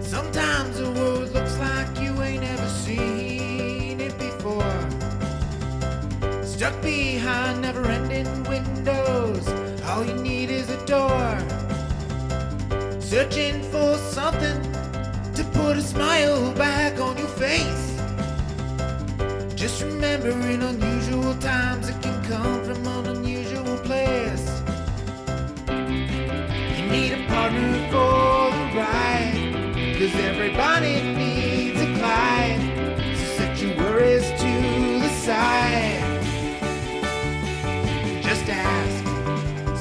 Sometimes the world looks like you ain't ever seen it before. Stuck behind never-ending windows, all you need is a door. Searching for something to put a smile back on your face. Just remember, in unusual times, it can come from an unusual place. You need a partner for the ride, 'cause everybody needs a Clyde. So set your worries to the side. Just ask,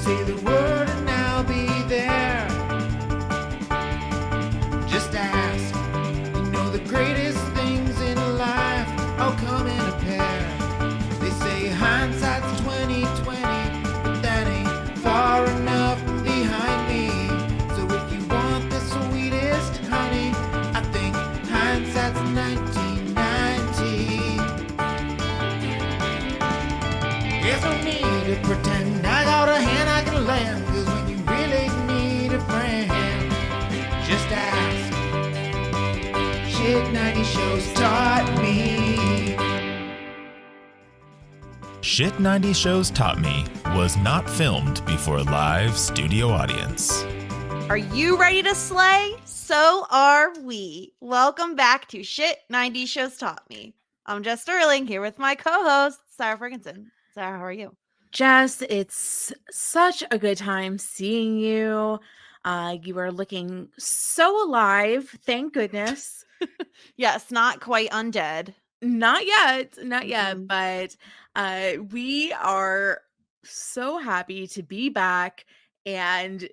say the word and I'll be there. Just ask, you know the greatest things in life all come in a pair. They say hindsight's 20/20, but that ain't far enough behind me. So if you want the sweetest honey, I think hindsight's 1990. There's no need to pretend I got a hand I can lend, 'cause when you really need a friend, just ask. Shit 90 shows taught me. Shit 90 Shows Taught Me was not filmed before a live studio audience. Are you ready to slay? So are we. Welcome back to Shit 90 Shows Taught Me. I'm Jess Sterling here with my co-host, Sara Fergenson. Sara, how are you? Jess, it's such a good time seeing you. You are looking so alive. Thank goodness. Yes, not quite undead. Not yet, Mhm. but we are so happy to be back and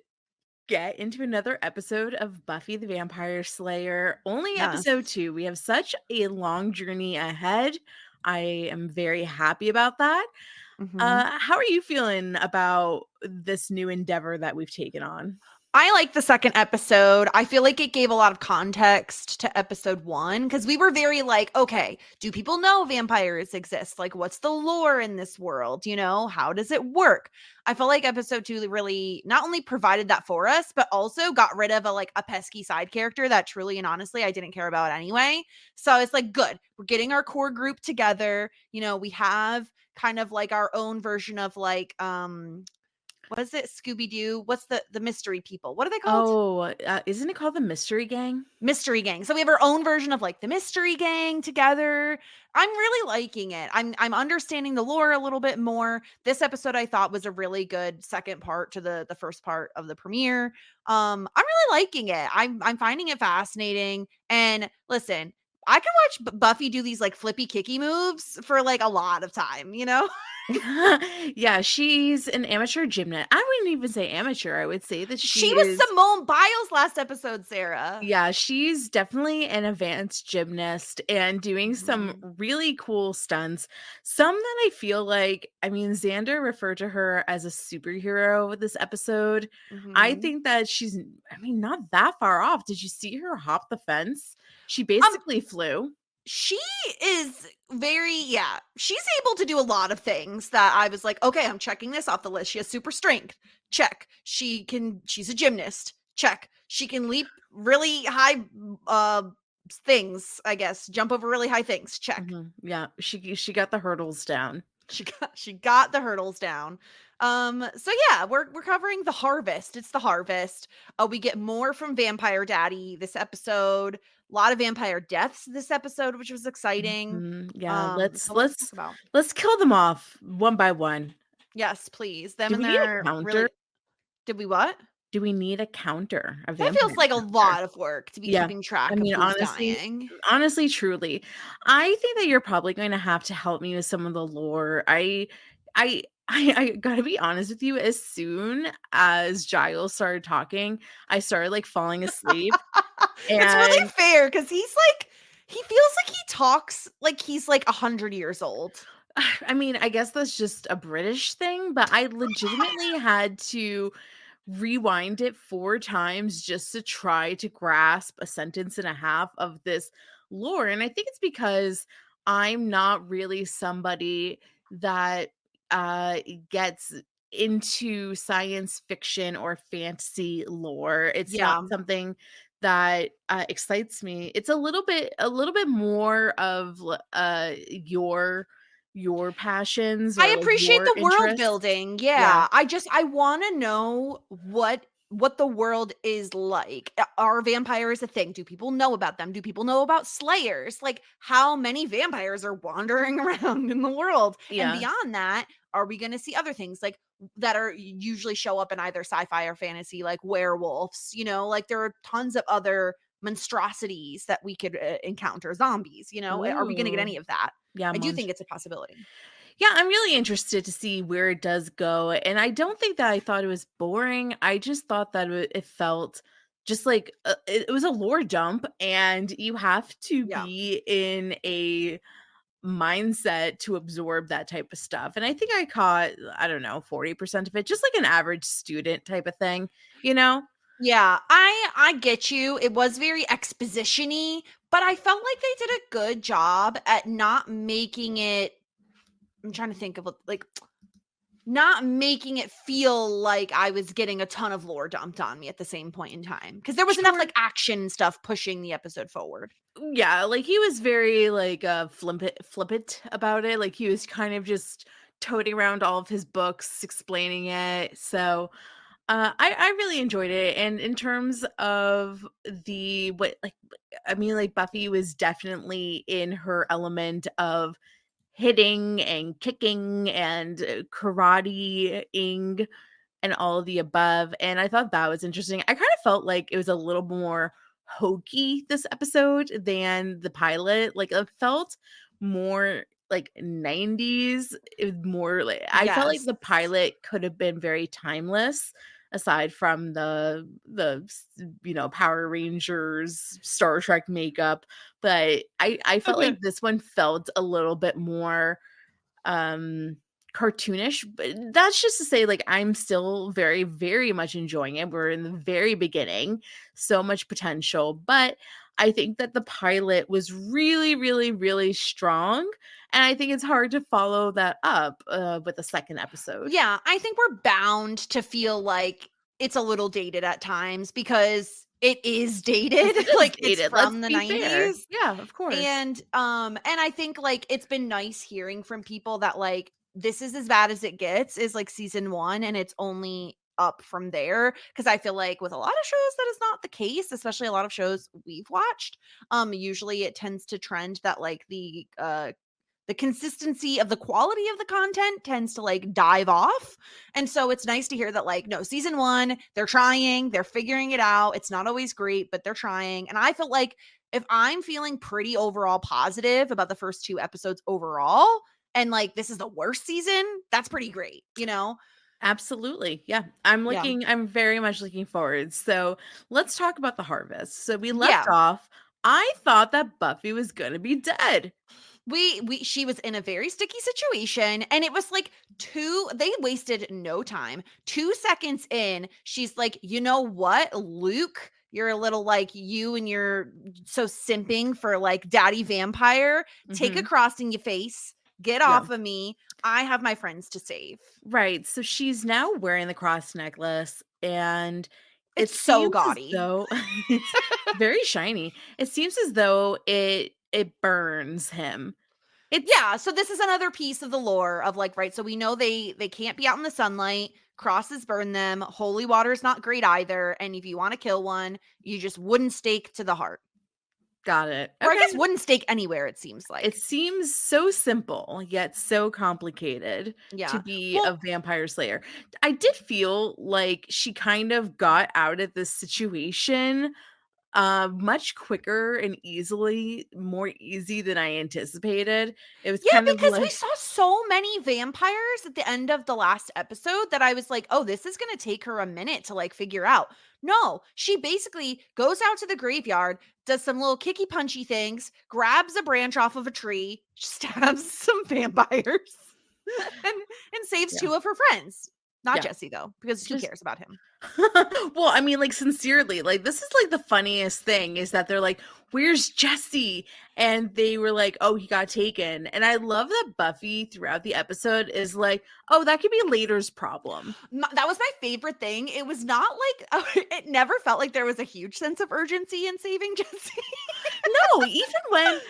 get into another episode of Buffy the Vampire Slayer. Only Yes. episode 2. We have such a long journey ahead. I am very happy about that. Mhm. How are you feeling about this new endeavor that we've taken on? I like the second episode. I feel like it gave a lot of context to episode 1 because we were very like, okay, do people know vampires exist? Like, what's the lore in this world? You know, how does it work? I felt like episode 2 really not only provided that for us, but also got rid of a pesky side character that truly and honestly I didn't care about anyway. So it's like, good. We're getting our core group together. You know, we have kind of like our own version of like, what is it? Scooby-Doo? What's the mystery people? What are they called? Oh, isn't it called the Mystery Gang? Mystery Gang. So we have our own version of like the Mystery Gang together. I'm really liking it. I'm understanding the lore a little bit more. This episode I thought was a really good second part to the first part of the premiere. I'm really liking it. I'm finding it fascinating. And listen, I can watch Buffy do these like flippy kicky moves for like a lot of time, you know? Yeah, she's an amateur gymnast. I wouldn't even say amateur. I would say that She was is. Simone Biles last episode, Sarah. Yeah, she's definitely an advanced gymnast and doing some Mhm. really cool stunts. Some that I feel like, I mean, Xander referred to her as a superhero this episode. I Mhm. think that she's, I mean, not that far off. Did you see her hop the fence? She Um, basically flew. she is she's able to do a lot of things that I was like, okay, I'm checking this off the list. She has super strength. Check. She's a gymnast. Check. She can leap really high things, I guess. Jump over really high things. Check. Yeah, she got the hurdles down. She got the hurdles down. So yeah, we're covering the harvest. It's the harvest. We get more from Vampire Daddy this episode. A lot of vampire deaths this episode, which was exciting. Yeah, let's So let's talk about. let's kill them off one by one. Yes, please. Them Do and we need a their counter? really. Did we what? Do we need a counter? A That feels vampire like a counter? lot of work to be Yeah. keeping track I of mean, who's honestly dying. honestly, truly, I think that you're probably going to have to help me with some of the lore. I gotta be honest with you, as soon as Giles started talking, I started, like, falling asleep, It's really and fair because he feels like he talks like he's like 100 years old. I mean, I guess that's just a British thing, but I legitimately had to rewind it 4 times just to try to grasp a sentence and a half of this lore, and I think it's because I'm not really somebody that, gets into science fiction or fantasy lore. It's not Yeah. something that excites me. It's a little bit more of your passions I or like appreciate your the world interests. building. Yeah. Yeah. I want to know what the world is like. Are vampires a thing? Do people know about them? Do people know about slayers? Like how many vampires are wandering around in the world? And Yeah. beyond that, are we going to see other things like that are usually show up in either sci-fi or fantasy like werewolves, like there are tons of other monstrosities that we could encounter, zombies, are we going to get Ooh. any of that? Yeah, I do think it's a possibility. Yeah, I'm really interested to see where it does go, and I don't think that I thought it was boring. I just thought that it felt just like it was a lore dump, and you have to Yeah. be in a mindset to absorb that type of stuff. And I think I caught, I don't know, 40% of it, just like an average student type of thing, you know? Yeah, I get you. It was very exposition-y, but I felt like they did a good job at not making it. I'm trying to think of like not making it feel like I was getting a ton of lore dumped on me at the same point in time because there was enough Sure. like action stuff pushing the episode forward. Yeah, like he was very like flippant about it. Like he was kind of just toting around all of his books, explaining it. So I really enjoyed it. And in terms of the what like I mean, like Buffy was definitely in her element of hitting and kicking and karateing and all of the above. And I thought that was interesting. I kind of felt like it was a little more hokey this episode than the pilot. Like it felt more like 90s. It was more like I felt like Yes. the pilot could have been very timeless aside from the Power Rangers, Star Trek makeup, but I felt like this one felt a little bit more um cartoonish, but that's just to say like I'm still very very much enjoying it. We're in the very beginning, so much potential, but I think that the pilot was really really really strong, and I think it's hard to follow that up with a second episode. Yeah, I think we're bound to feel like it's a little dated at times because it is dated. It is Like it's dated, let's from the be fair. 90s. Yeah, of course. And I think like it's been nice hearing from people that like this is as bad as it gets is like season 1 and it's only up from there because I feel like with a lot of shows that is not the case, especially a lot of shows we've watched. Usually it tends to trend that like the consistency of the quality of the content tends to like dive off. And so it's nice to hear that like no, season 1, they're trying, they're figuring it out. It's not always great, but they're trying. And I feel like if I'm feeling pretty overall positive about the first 2 episodes overall and like this is the worst season, that's pretty great. Absolutely. Yeah. Yeah. I'm very much looking forward. So let's talk about the harvest. So we left Yeah. off. I thought that Buffy was gonna be dead. She was in a very sticky situation and it was like they wasted no time. 2 seconds in, she's like, "You know what, Luke? You're a little like you and you're so simping for like daddy vampire. Take a Mhm. cross in your face. Get Yeah. off of me. I have my friends to save." Right. So she's now wearing the cross necklace, and it It's so seems as gaudy. though it's very shiny. It seems as though it burns him. It's Yeah, so this is another piece of the lore of like, right, so we know they can't be out in the sunlight, crosses burn them, holy water's not great either, and if you want to kill one, you just wooden stake to the heart. got it. Or I Okay. guess wooden stake anywhere it seems It like. seems so simple, yet so complicated to Yeah. be a Well, vampire slayer. I did feel like she kind of got out of this situation much quicker and easily, more easy than I anticipated. It was yeah, kind of because we like saw so many vampires at the end of the last episode that I was like, "Oh, this is going to take her a minute to like figure out." No, she basically goes out to the graveyard, does some little kicky punchy things, grabs a branch off of a tree, stabs some vampires, and saves yeah. 2 of her friends. Not Yeah. Jesse though, because who Just cares about him? Well, I mean, like, sincerely, like, this is like the funniest thing is that they're like, where's Jesse? And they were like, oh, he got taken. And I love that Buffy throughout the episode is like, oh, that could be later's problem. That was my favorite thing. It was not like it never felt like there was a huge sense of urgency in saving Jesse. No, even when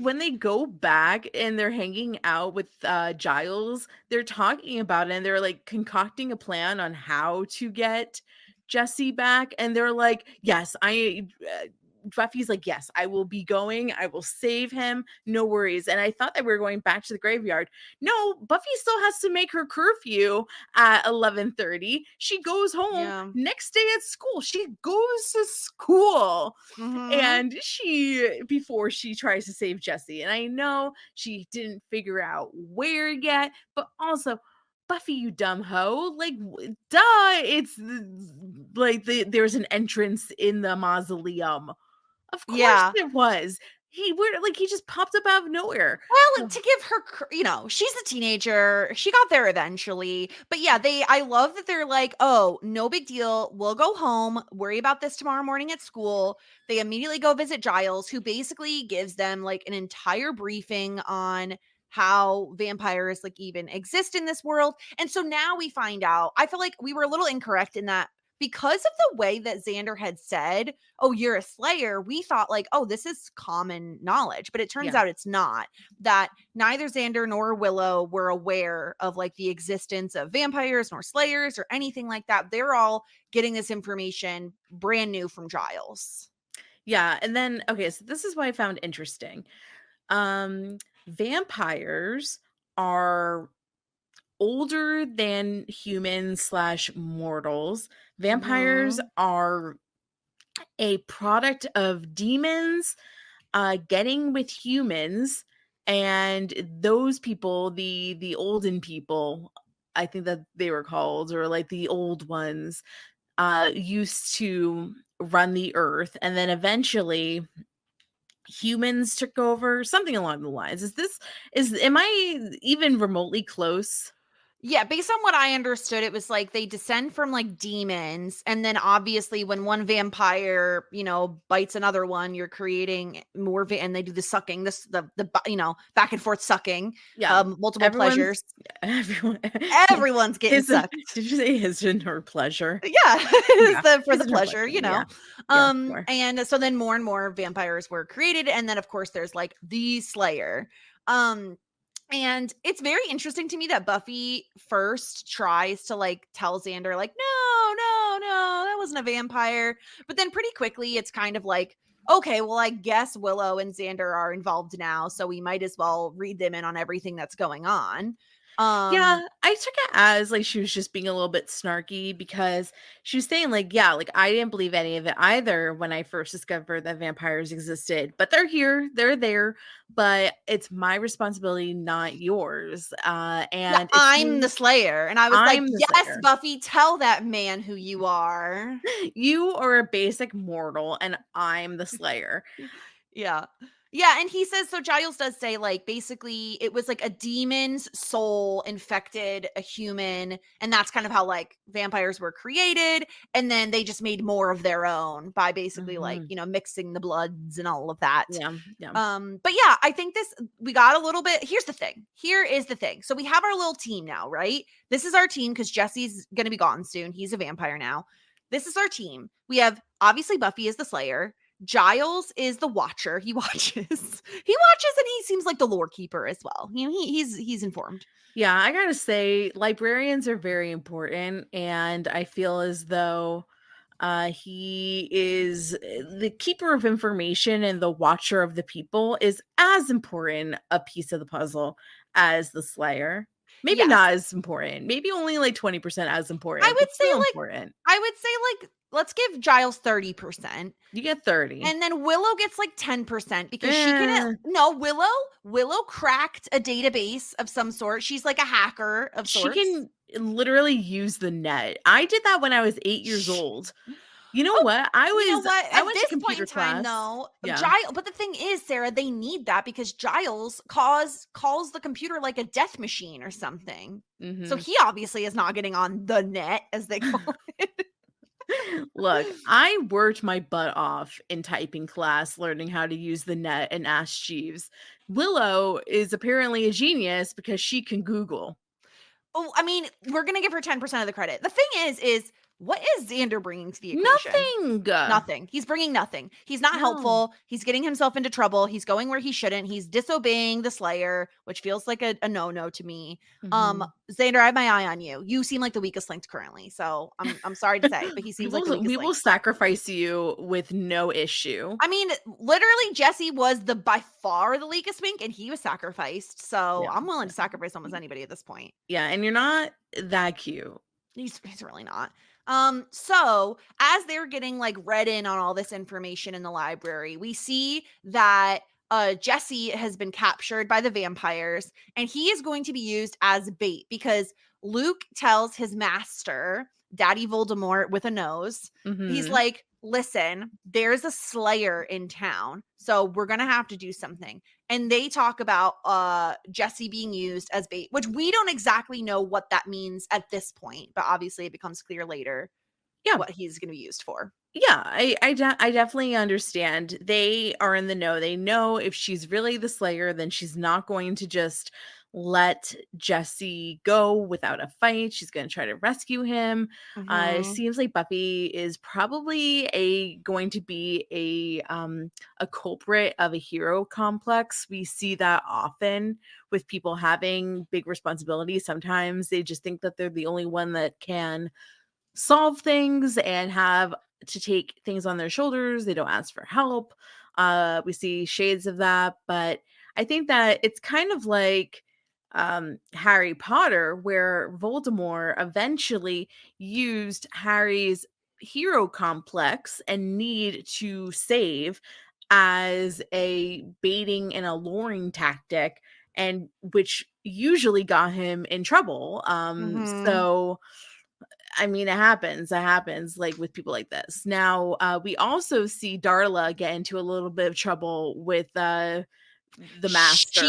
when they go back and they're hanging out with Giles, they're talking about it and they're like concocting a plan on how to get Jesse back. And they're like, yes, Buffy's like, yes, I will be going. I will save him. No worries. And I thought that we were going back to the graveyard. No, Buffy still has to make her curfew at 11:30. She goes home Yeah. next day at school. She goes to school. Mhm. And before she tries to save Jesse. And I know she didn't figure out where yet, but also, Buffy, you dumb hoe. Like, duh. It's like there's an entrance in the mausoleum. Of course Yeah. there was. He just popped up out of nowhere. Well, to give her, she's a teenager. She got there eventually. But yeah, I love that they're like, oh, no big deal. We'll go home, worry about this tomorrow morning at school. They immediately go visit Giles, who basically gives them like an entire briefing on how vampires like even exist in this world. And so now we find out, I feel like we were a little incorrect in that because of the way that Xander had said, oh, you're a Slayer, we thought like, oh, this is common knowledge, but it turns Yeah. out it's not. That neither Xander nor Willow were aware of like the existence of vampires nor Slayers or anything like that. They're all getting this information brand new from Giles. Yeah. And then, okay, so this is what I found interesting. Vampires are older than humans / mortals. Vampires are a product of demons getting with humans, and those people, the olden people, I think that they were called, or like the old ones, used to run the earth, and then eventually humans took over, something along the lines. Am I even remotely close? Yeah, based on what I understood, it was like they descend from like demons. And then obviously, when one vampire, bites another one, you're creating more, and they do the sucking, back and forth sucking, Yeah. multiple pleasures. Everyone's getting sucked. Did you say his and her pleasure? Yeah, for his the and her pleasure, Yeah. Yeah, sure. And so then more and more vampires were created. And then, of course, there's like the Slayer. And it's very interesting to me that Buffy first tries to like tell Xander, like, no, that wasn't a vampire. But then pretty quickly, it's kind of like, okay, well, I guess Willow and Xander are involved now, so we might as well read them in on everything that's going on. Yeah, I took it as like she was just being a little bit snarky because she was saying like, yeah, like I didn't believe any of it either when I first discovered that vampires existed, but they're here, they're there, but it's my responsibility, not yours. And I'm the Slayer. And I was like, yes, Slayer. Buffy, tell that man who you are. You are a basic mortal and I'm the Slayer. Yeah. Yeah, and he says, so Giles does say, like, basically it was like a demon's soul infected a human, and that's kind of how, like, vampires were created, and then they just made more of their own by basically, like, mixing the bloods and all of that. Yeah. But yeah, I think we got a little bit, here is the thing. So we have our little team now, right? This is our team, because Jesse's gonna be gone soon. He's a vampire now. This is our team. We have, obviously, Buffy is the Slayer. Giles is the watcher. He watches and he seems like the lore keeper as well. He's informed. Yeah, I gotta say, librarians are very important, and I feel as though he is the keeper of information and the watcher of the people is as important a piece of the puzzle as the Slayer. Maybe not as important. Maybe only like 20% as important. I would say important. I would say let's give Giles 30%. You get 30. And then Willow gets like 10% because she can Willow cracked a database of some sort. She's like a hacker of sorts. She can literally use the net. I did that when I was 8 years old. You know what? I You know what? I At went to this point computer in time, class. though, Yeah. But the thing is, Sarah, they need that because Giles calls the computer like a death machine or something. So Mhm. he obviously is not getting on the net, as they call it. Look, I worked my butt off in typing class learning how to use the net and Ask Jeeves. Willow is apparently a genius because she can Google. Oh, I mean, we're gonna give her 10% of the credit. The thing is what is Xander bringing to the equation? Nothing. Nothing. He's bringing nothing. He's not No. helpful. He's getting himself into trouble. He's going where he shouldn't. He's disobeying the Slayer, which feels like a no-no to me. Mhm. Xander, I have my eye on you. You seem like the weakest link currently. So I'm sorry to say, but he seems like the weakest We link. will sacrifice you with no issue. I mean, literally, Jesse was by far the weakest link, and he was sacrificed. So Yeah. I'm willing to sacrifice almost anybody at this point. Yeah, and you're not that cute. He's really not. So as they're getting like read in on all this information in the library, we see that Jesse has been captured by the vampires, and he is going to be used as bait because Luke tells his master, Daddy Voldemort with a nose, he's Mhm. like, listen, there's a Slayer in town, so we're gonna have to do something. And they talk about Jesse being used as bait, which we don't exactly know what that means at this point, but obviously it becomes clear later Yeah. what he's going to be used for. Yeah, I definitely understand. They are in the know. They know if she's really the Slayer, then she's not going to just let Jesse go without a fight. She's going to try to rescue him. It Mhm. seems like Buffy is probably going to be a culprit of a hero complex. We see that often with people having big responsibilities. Sometimes they just think that they're the only one that can solve things and have to take things on their shoulders. They don't ask for help. We see shades of that, but I think that it's kind of like Harry Potter, where Voldemort eventually used Harry's hero complex and need to save as a baiting and alluring tactic, and which usually got him in trouble. Mhm. So I mean, it happens. It happens like with people like this. Now, we also see Darla get into a little bit of trouble with the master.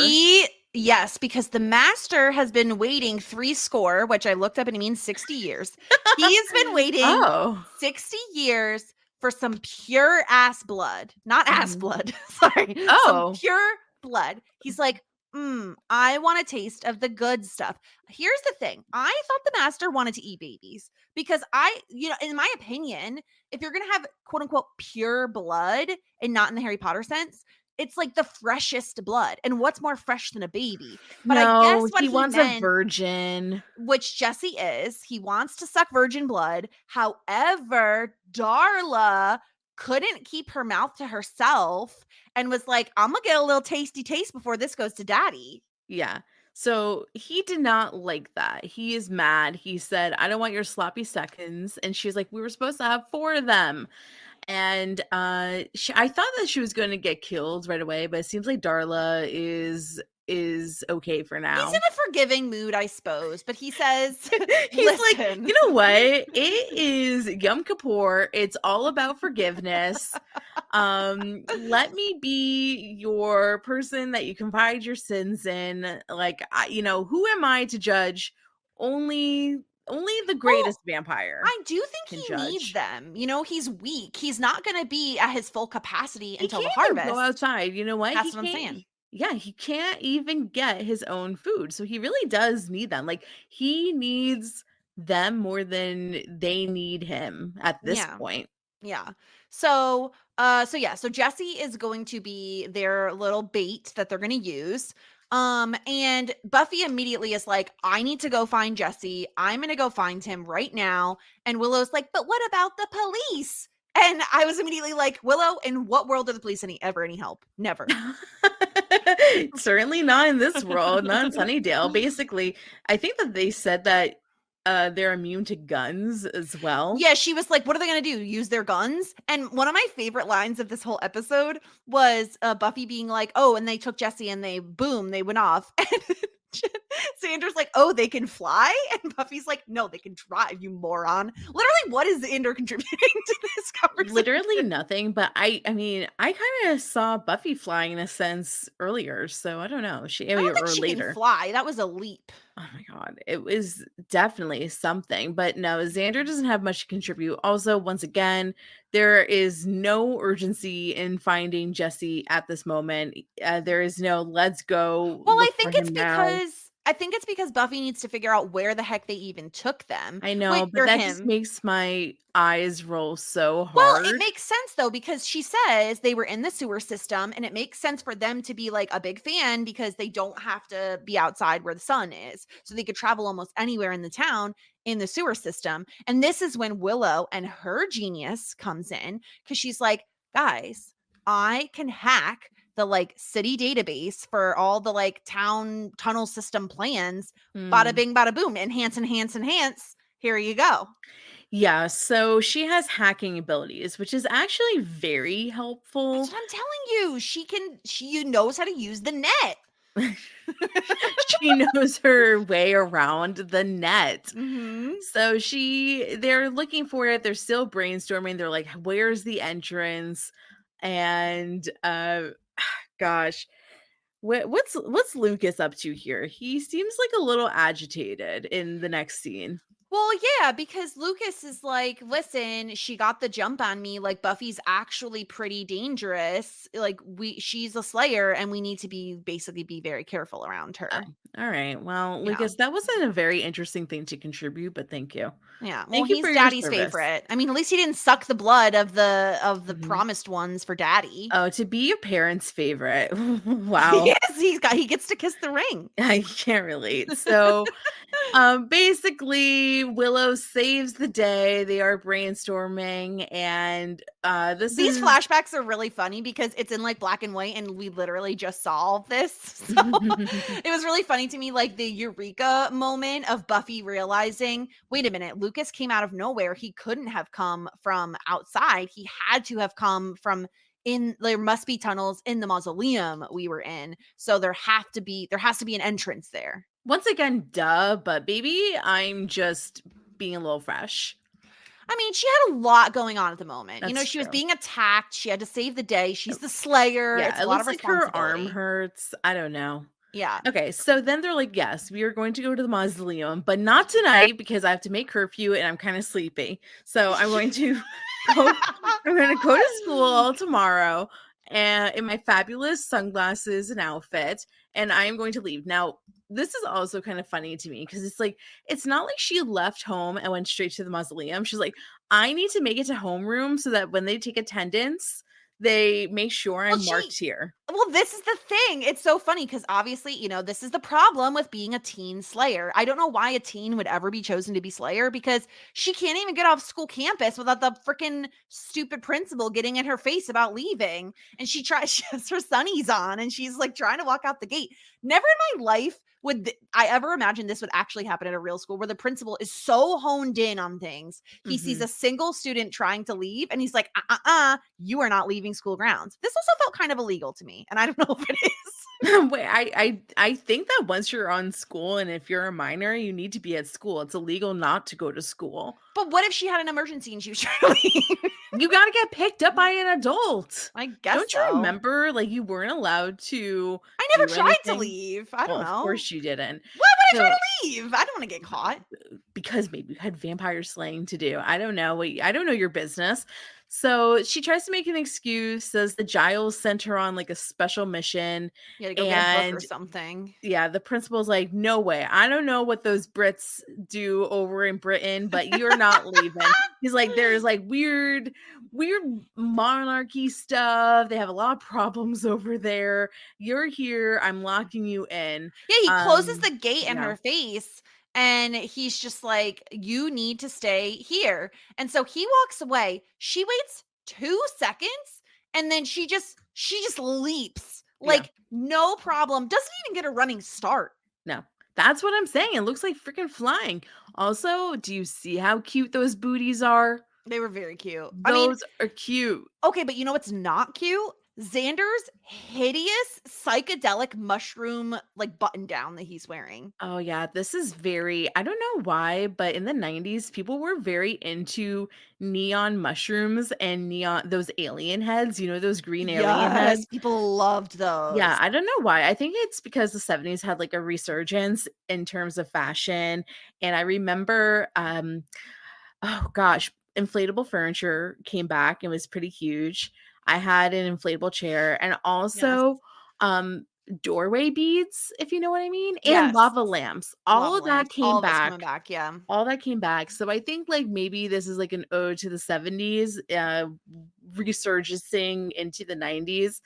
Yes, because the master has been waiting 3 score, which I looked up and it means 60 years. He's been waiting Oh. 60 years for some pure ass blood. Not ass Mhm. blood. Sorry. Some Oh. pure blood. He's like, I want a taste of the good stuff. Here's the thing. I thought the master wanted to eat babies because in my opinion, if you're going to have quote unquote pure blood and not in the Harry Potter sense, it's like the freshest blood. And what's more fresh than a baby? But I guess No, what he he wants a meant, virgin. which Jesse is, he wants to suck virgin blood. However, Darla couldn't keep her mouth to herself and was like, I'm gonna get a little tasty taste before this goes to daddy. Yeah. So he did not like that. He is mad. He said, I don't want your sloppy seconds. And she was like, we were supposed to have 4 of them. And I thought that she was going to get killed right away, but it seems like Darla is okay for He's now. in a forgiving mood, I suppose, but he says, He's like, listen. you know what? It is Yom Kippur. It's all about forgiveness. Let me be your person that you confide your sins in. Like, who am I to judge? Only the greatest vampire I do can think he needs judge. them. He's weak. He's not going to be at his full capacity He until the can't even go harvest. outside. You know what? That's He what I'm can't. saying. Yeah, he can't even get his own food. So he really does need them. Like, he needs them more than they need him at this Yeah. point. Yeah. So Jesse is going to be their little bait that they're going to use. And Buffy immediately is like, I need to go find Jesse. I'm going to go find him right now. And Willow's like, but what about the police? And I was immediately like, Willow, in what world are the police any help? Never. Certainly not in this world, not in Sunnydale. Basically, I think that they said that they're immune to guns as well. Yeah, she was like, what are they going to do? Use their guns? And one of my favorite lines of this whole episode was Buffy being like, oh, and they took Jesse and they went off. Xander's like, oh, they can fly? And Buffy's like, no, they can drive, you moron. Literally, what is Xander contributing to this conversation? Literally nothing, but I mean, I kind of saw Buffy flying in a sense earlier, so I don't know. I don't think Or she later. can fly. That was a leap. Oh my god, it was definitely something. But no, Xander doesn't have much to contribute. Also, once again, there is no urgency in finding Jesse at this moment. There is no let's go Well, look for him now. I think it's because Buffy needs to figure out where the heck they even took them. I know, Wait, but or that just him. makes my eyes roll so Well, hard. it makes sense though, because she says they were in the sewer system, and it makes sense for them to be like a big fan because they don't have to be outside where the sun is. So they could travel almost anywhere in the town in the sewer system. And this is when Willow and her genius comes in, because she's like, guys, I can hack the like city database for all the like town tunnel system plans. Bada Hmm. bing, bada boom. Enhance, enhance, enhance. Here you go. Yeah, so she has hacking abilities, which is actually very helpful. That's what I'm telling you. She knows how to use the net. She knows her way around the net. Mm-hmm. So they're looking for it. They're still brainstorming. They're like, where's the entrance? And gosh, what's Lucas up to here? He seems like a little agitated in the next scene. Well, yeah, because Lucas is like, listen, she got the jump on me. Like Buffy's actually pretty dangerous. Like she's a slayer, and we need to basically be very careful around her. Oh, all right. Well, Yeah. Lucas, that wasn't a very interesting thing to contribute, but thank you. Yeah. Well, Thank you he's for your Daddy's service. favorite. I mean, at least he didn't suck the blood of the Mhm. promised ones for Daddy. Oh, to be a parent's favorite. Wow. Yes, he gets to kiss the ring. I can't relate. So, basically, Willow saves the day. They are brainstorming, and These flashbacks are really funny because it's in like black and white, and we literally just saw all of this. So it was really funny to me, like the eureka moment of Buffy realizing, wait a minute, Lucas came out of nowhere. He couldn't have come from outside. He had to have come from there must be tunnels in the mausoleum we were in. So there has to be an entrance there. Once again, duh, but baby, I'm just being a little fresh. I mean, she had a lot going on at the moment. That's she was true. being attacked. She had to save the day. She's the Slayer. Yeah, It's it a lot looks of like her arm responsibility. hurts. I don't know. Yeah. Okay, so then they're like, yes, we are going to go to the mausoleum, but not tonight because I have to make curfew and I'm kind of sleepy. So I'm going to go, I'm going to go to school tomorrow and in my fabulous sunglasses and outfit, and I am going to leave. Now, this is also kind of funny to me because it's like, it's not like she left home and went straight to the mausoleum. She's like, I need to make it to homeroom so that when they take attendance, they make sure I'm marked here. Well, this is the thing. It's so funny because obviously, this is the problem with being a teen Slayer. I don't know why a teen would ever be chosen to be Slayer because she can't even get off school campus without the freaking stupid principal getting in her face about leaving. And she has her sunnies on and she's like trying to walk out the gate. Never in my life would I ever imagine this would actually happen at a real school where the principal is so honed in on things. He sees a single student trying to leave and he's like, you are not leaving school grounds. This also felt kind of illegal to me. And I don't know if it is. Wait, I think that once you're on school and if you're a minor, you need to be at school. It's illegal not to go to school. But what if she had an emergency and she was trying to leave? You got to get picked up by an adult. I guess Don't you remember, like, you weren't allowed to I never do tried to anything? leave. I don't Well, know. of course you didn't. Why would I try So- to leave? I don't want to get caught. Because maybe you had vampire slaying to do. I don't know. I don't know your business. So she tries to make an excuse, says the Giles sent her on like a special mission. You had to go get a book or And something. yeah, the principal's like, no way. I don't know what those Brits do over in Britain, but you're not leaving. He's like, there's like weird monarchy stuff. They have a lot of problems over there. You're here. I'm locking you in. Yeah, he closes the gate in yeah. her face and he's just like, you need to stay here. And so he walks away. She waits 2 seconds and then she just leaps. Like, no problem. Doesn't even get a running start. No, that's what I'm saying. It looks like freaking flying. Also, do you see how cute those booties are? They were very cute. Those are cute. Okay, but you know what's not cute? Xander's hideous psychedelic mushroom like button down that he's wearing. Oh yeah, this is very I don't know why, but in the 90s people were very into neon mushrooms and neon those alien heads, those green alien Yes, heads. people loved Yeah, those. I don't know why. I think it's because the 70s had like a resurgence in terms of fashion. And I remember oh gosh, inflatable furniture came back and was pretty huge. I had an inflatable chair and Yes. also um doorway beads, if you know what I mean, and Yes. lava lamps. All Lava of that lamps. All came of it's coming back. back. Yeah. All that came back. So I think like maybe this is like an ode to the 70s, resurging into the 90s.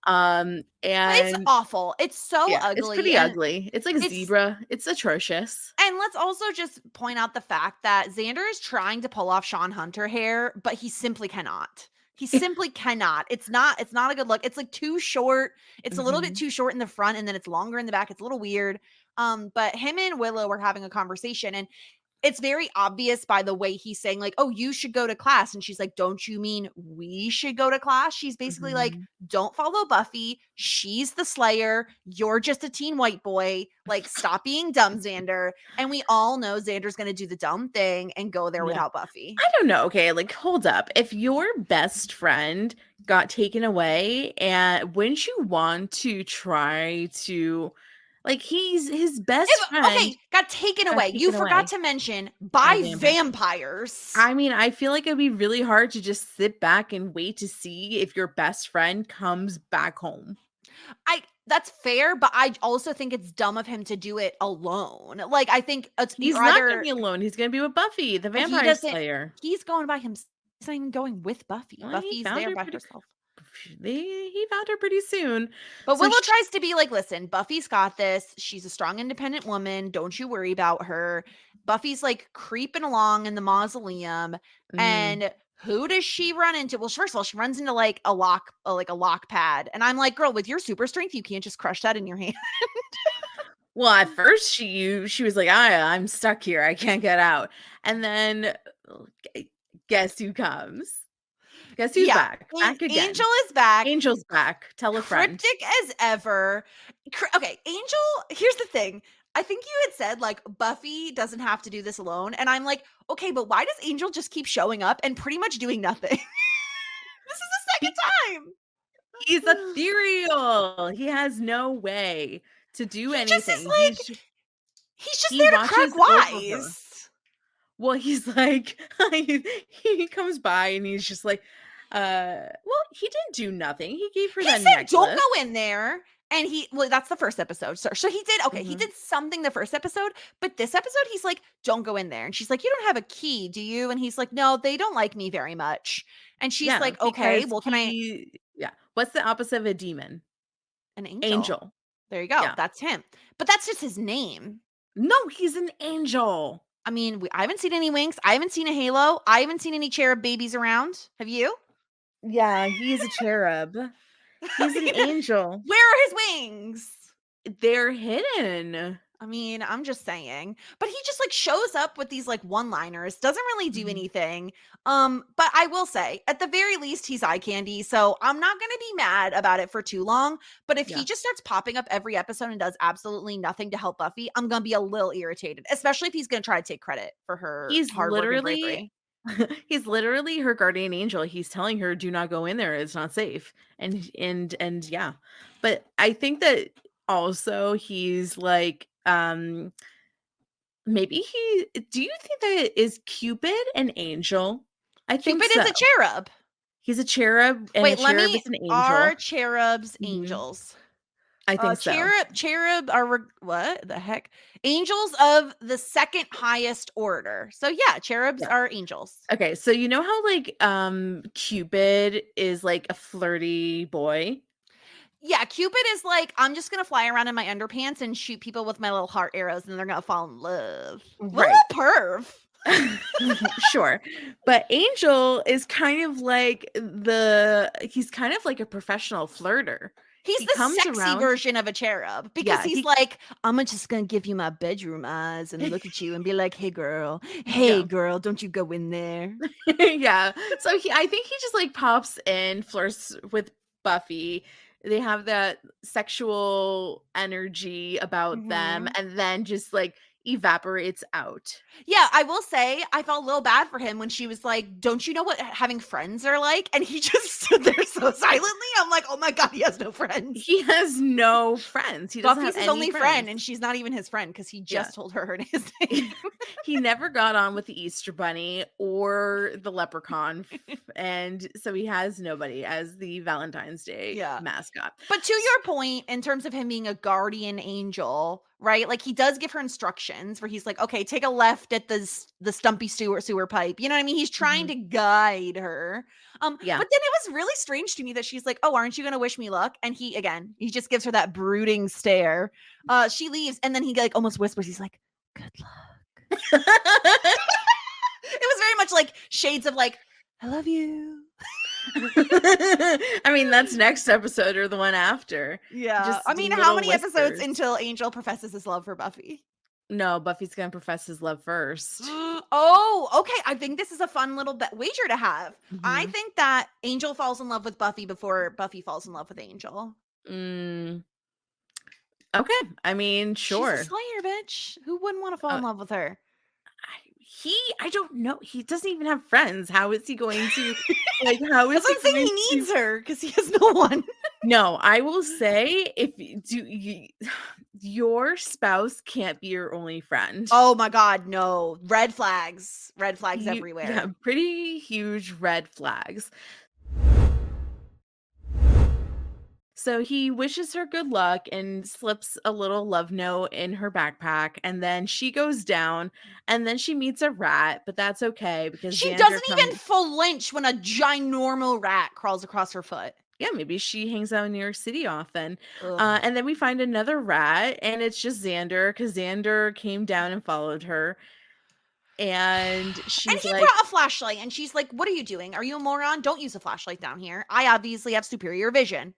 But it's And awful. It's so yeah, it's ugly. pretty And ugly. It's like a it's zebra. It's atrocious. and let's also just point out the fact that Xander is trying to pull off Sean Hunter hair, but he simply cannot. He simply cannot. It's not a good look. It's like too short. It's a little bit Mhm. too short in the front and then it's longer in the back. It's a little weird. But him and Willow were having a conversation and it's very obvious by the way he's saying like, "Oh, you should go to class." And she's like, "Don't you mean we should go to class?" She's basically like, Mhm. "Don't follow Buffy. She's the Slayer. You're just a teen white boy. Like, stop being dumb, Xander." And we all know Xander's going to do the dumb thing and go there Yeah. without Buffy. I don't know. Okay, like hold up. If your best friend got taken away, and wouldn't you want to try to like he's his best friend Okay, got taken got away. You taken forgot away to mention by by vampire. vampires. I mean, I feel like it'd be really hard to just sit back and wait to see if your best friend comes back home. That's fair, but I also think it's dumb of him to do it alone. Like, I think it's He's you're not gonna either be alone. He's gonna be with Buffy, the but he Vampire doesn't Slayer. he's going by himself. He's not even going with Buffy. Well, he Buffy's found there her by pretty. herself. He found her pretty soon. But So Willow tries to be like, "Listen, Buffy's got this. She's a strong, independent woman. Don't you worry about her." Buffy's like creeping along in the mausoleum, mm, and who does she run into? Well, first of all, she runs into like a lock pad, and I'm like, "Girl, with your super strength, you can't just crush that in your hand." well, at first she was like, I'm stuck here. I can't get out. And then guess who comes? Guess who's Yeah, back? Back again. Angel is back. Angel's back. Tell a friend. Cryptic as ever. Okay, Angel, here's the thing. I think you had said like Buffy doesn't have to do this alone. And I'm like, okay, but why does Angel just keep showing up and pretty much doing nothing? This is the second time. He's ethereal. He has no way to do He just is anything. like, he's just He there to crack watches over her. wise. Well, he's like he comes by and he's just like, well, he didn't do nothing. He gave her He that said, "Don't necklace. go in there." And well, that's the first episode. So he did, okay, he Mhm. did something the first episode, but this episode, he's like, "Don't go in there." And she's like, "You don't have a key, do you?" And he's like, "No, they don't like me very much." And she's Yeah, like, "Okay, because well, yeah. What's the opposite of a demon? an angel." Angel. There you go. Yeah. That's him. But that's just his name. No, he's an angel. I mean, I haven't seen any winks. I haven't seen a halo. I haven't seen any cherub babies around. Have you? Yeah, he's a cherub. He's an angel. Where are his wings? They're hidden. I mean, I'm just saying. But he just like shows up with these like one-liners, doesn't really do Mhm. anything. But I will say, at the very least, he's eye candy. So I'm not gonna be mad about it for too long. But if he Yeah. just starts popping up every episode and does absolutely nothing to help Buffy, I'm gonna be a little irritated, especially if he's gonna try to take credit for her He's hard work and literally bravery. he's literally her guardian angel. He's telling her, "Do not go in there. It's not safe." And yeah. But I think that also he's like maybe do you think that is Cupid an angel? I think Cupid so. is a cherub. He's a cherub and a Wait, let cherub me is an are angel. cherubs Mhm. angels? I think so. Cherub are what the heck? Angels of the second highest order. So yeah, cherubs Yeah. are angels. Okay, so you know how like Cupid is like a flirty boy? Yeah, Cupid is like, I'm just gonna fly around in my underpants and shoot people with my little heart arrows, and they're gonna fall in love. What a Right. perv. Sure. But Angel is kind of like he's kind of like a professional flirter. He's He the comes sexy around. version of a cherub because Yeah, he's like, I'm just gonna give you my bedroom eyes and look at you and be like, hey Yeah. girl, don't you go in there. Yeah. So I think he just like pops in, flirts with Buffy. They have that sexual energy about them, Mhm. and then just like evaporates out. Yeah, I will say I felt a little bad for him when she was like, "Don't you know what having friends are like?" And he just stood there so silently. I'm like, "Oh my god, he has no friends." He has no friends. He doesn't have Buffy's his any only friend, friends. and she's not even his friend because he Yeah. just told her his name. He never got on with the Easter Bunny or the Leprechaun, and so he has nobody as the Valentine's Day Yeah. mascot. But to your point, in terms of him being a guardian angel, right? Like he does give her instructions where he's like, okay, take a left at the stumpy sewer pipe. You know what I mean? He's trying Mhm. to guide her. Yeah. But then it was really strange to me that she's like, oh, aren't you gonna wish me luck? And he just gives her that brooding stare. She leaves, and then he like almost whispers, he's like, good luck. It was very much like shades of like, I love you. I mean, that's next episode or the one after. Yeah. Just I mean, how little many episodes whispers. until Angel professes his love for Buffy? No, Buffy's gonna profess his love first. Oh, okay. I think this is a fun little wager to have. I Mhm. think that Angel falls in love with Buffy before Buffy falls in love with Angel. Mm, okay. I mean, She's a sure. Slayer, bitch. Who wouldn't want to fall Uh, in love with her? I don't know. He doesn't even have friends. How is he going to, like, how is That's what I'm he saying. going He to? needs her because he has no one. No, I will say your spouse can't be your only friend. Oh my God, no. Red flags. Red flags Yeah, everywhere. pretty huge red flags. So he wishes her good luck and slips a little love note in her backpack, and then she goes down, and then she meets a rat, but that's okay because She Xander doesn't even comes. flinch when a ginormal rat crawls across her foot. Yeah, maybe she hangs out in New York City often. Ugh. And then we find another rat, and it's just Xander because Xander came down and followed her. And And she's he like, brought a flashlight, and she's like, "What are you doing? Are you a moron? Don't use a flashlight down here. I obviously have superior vision."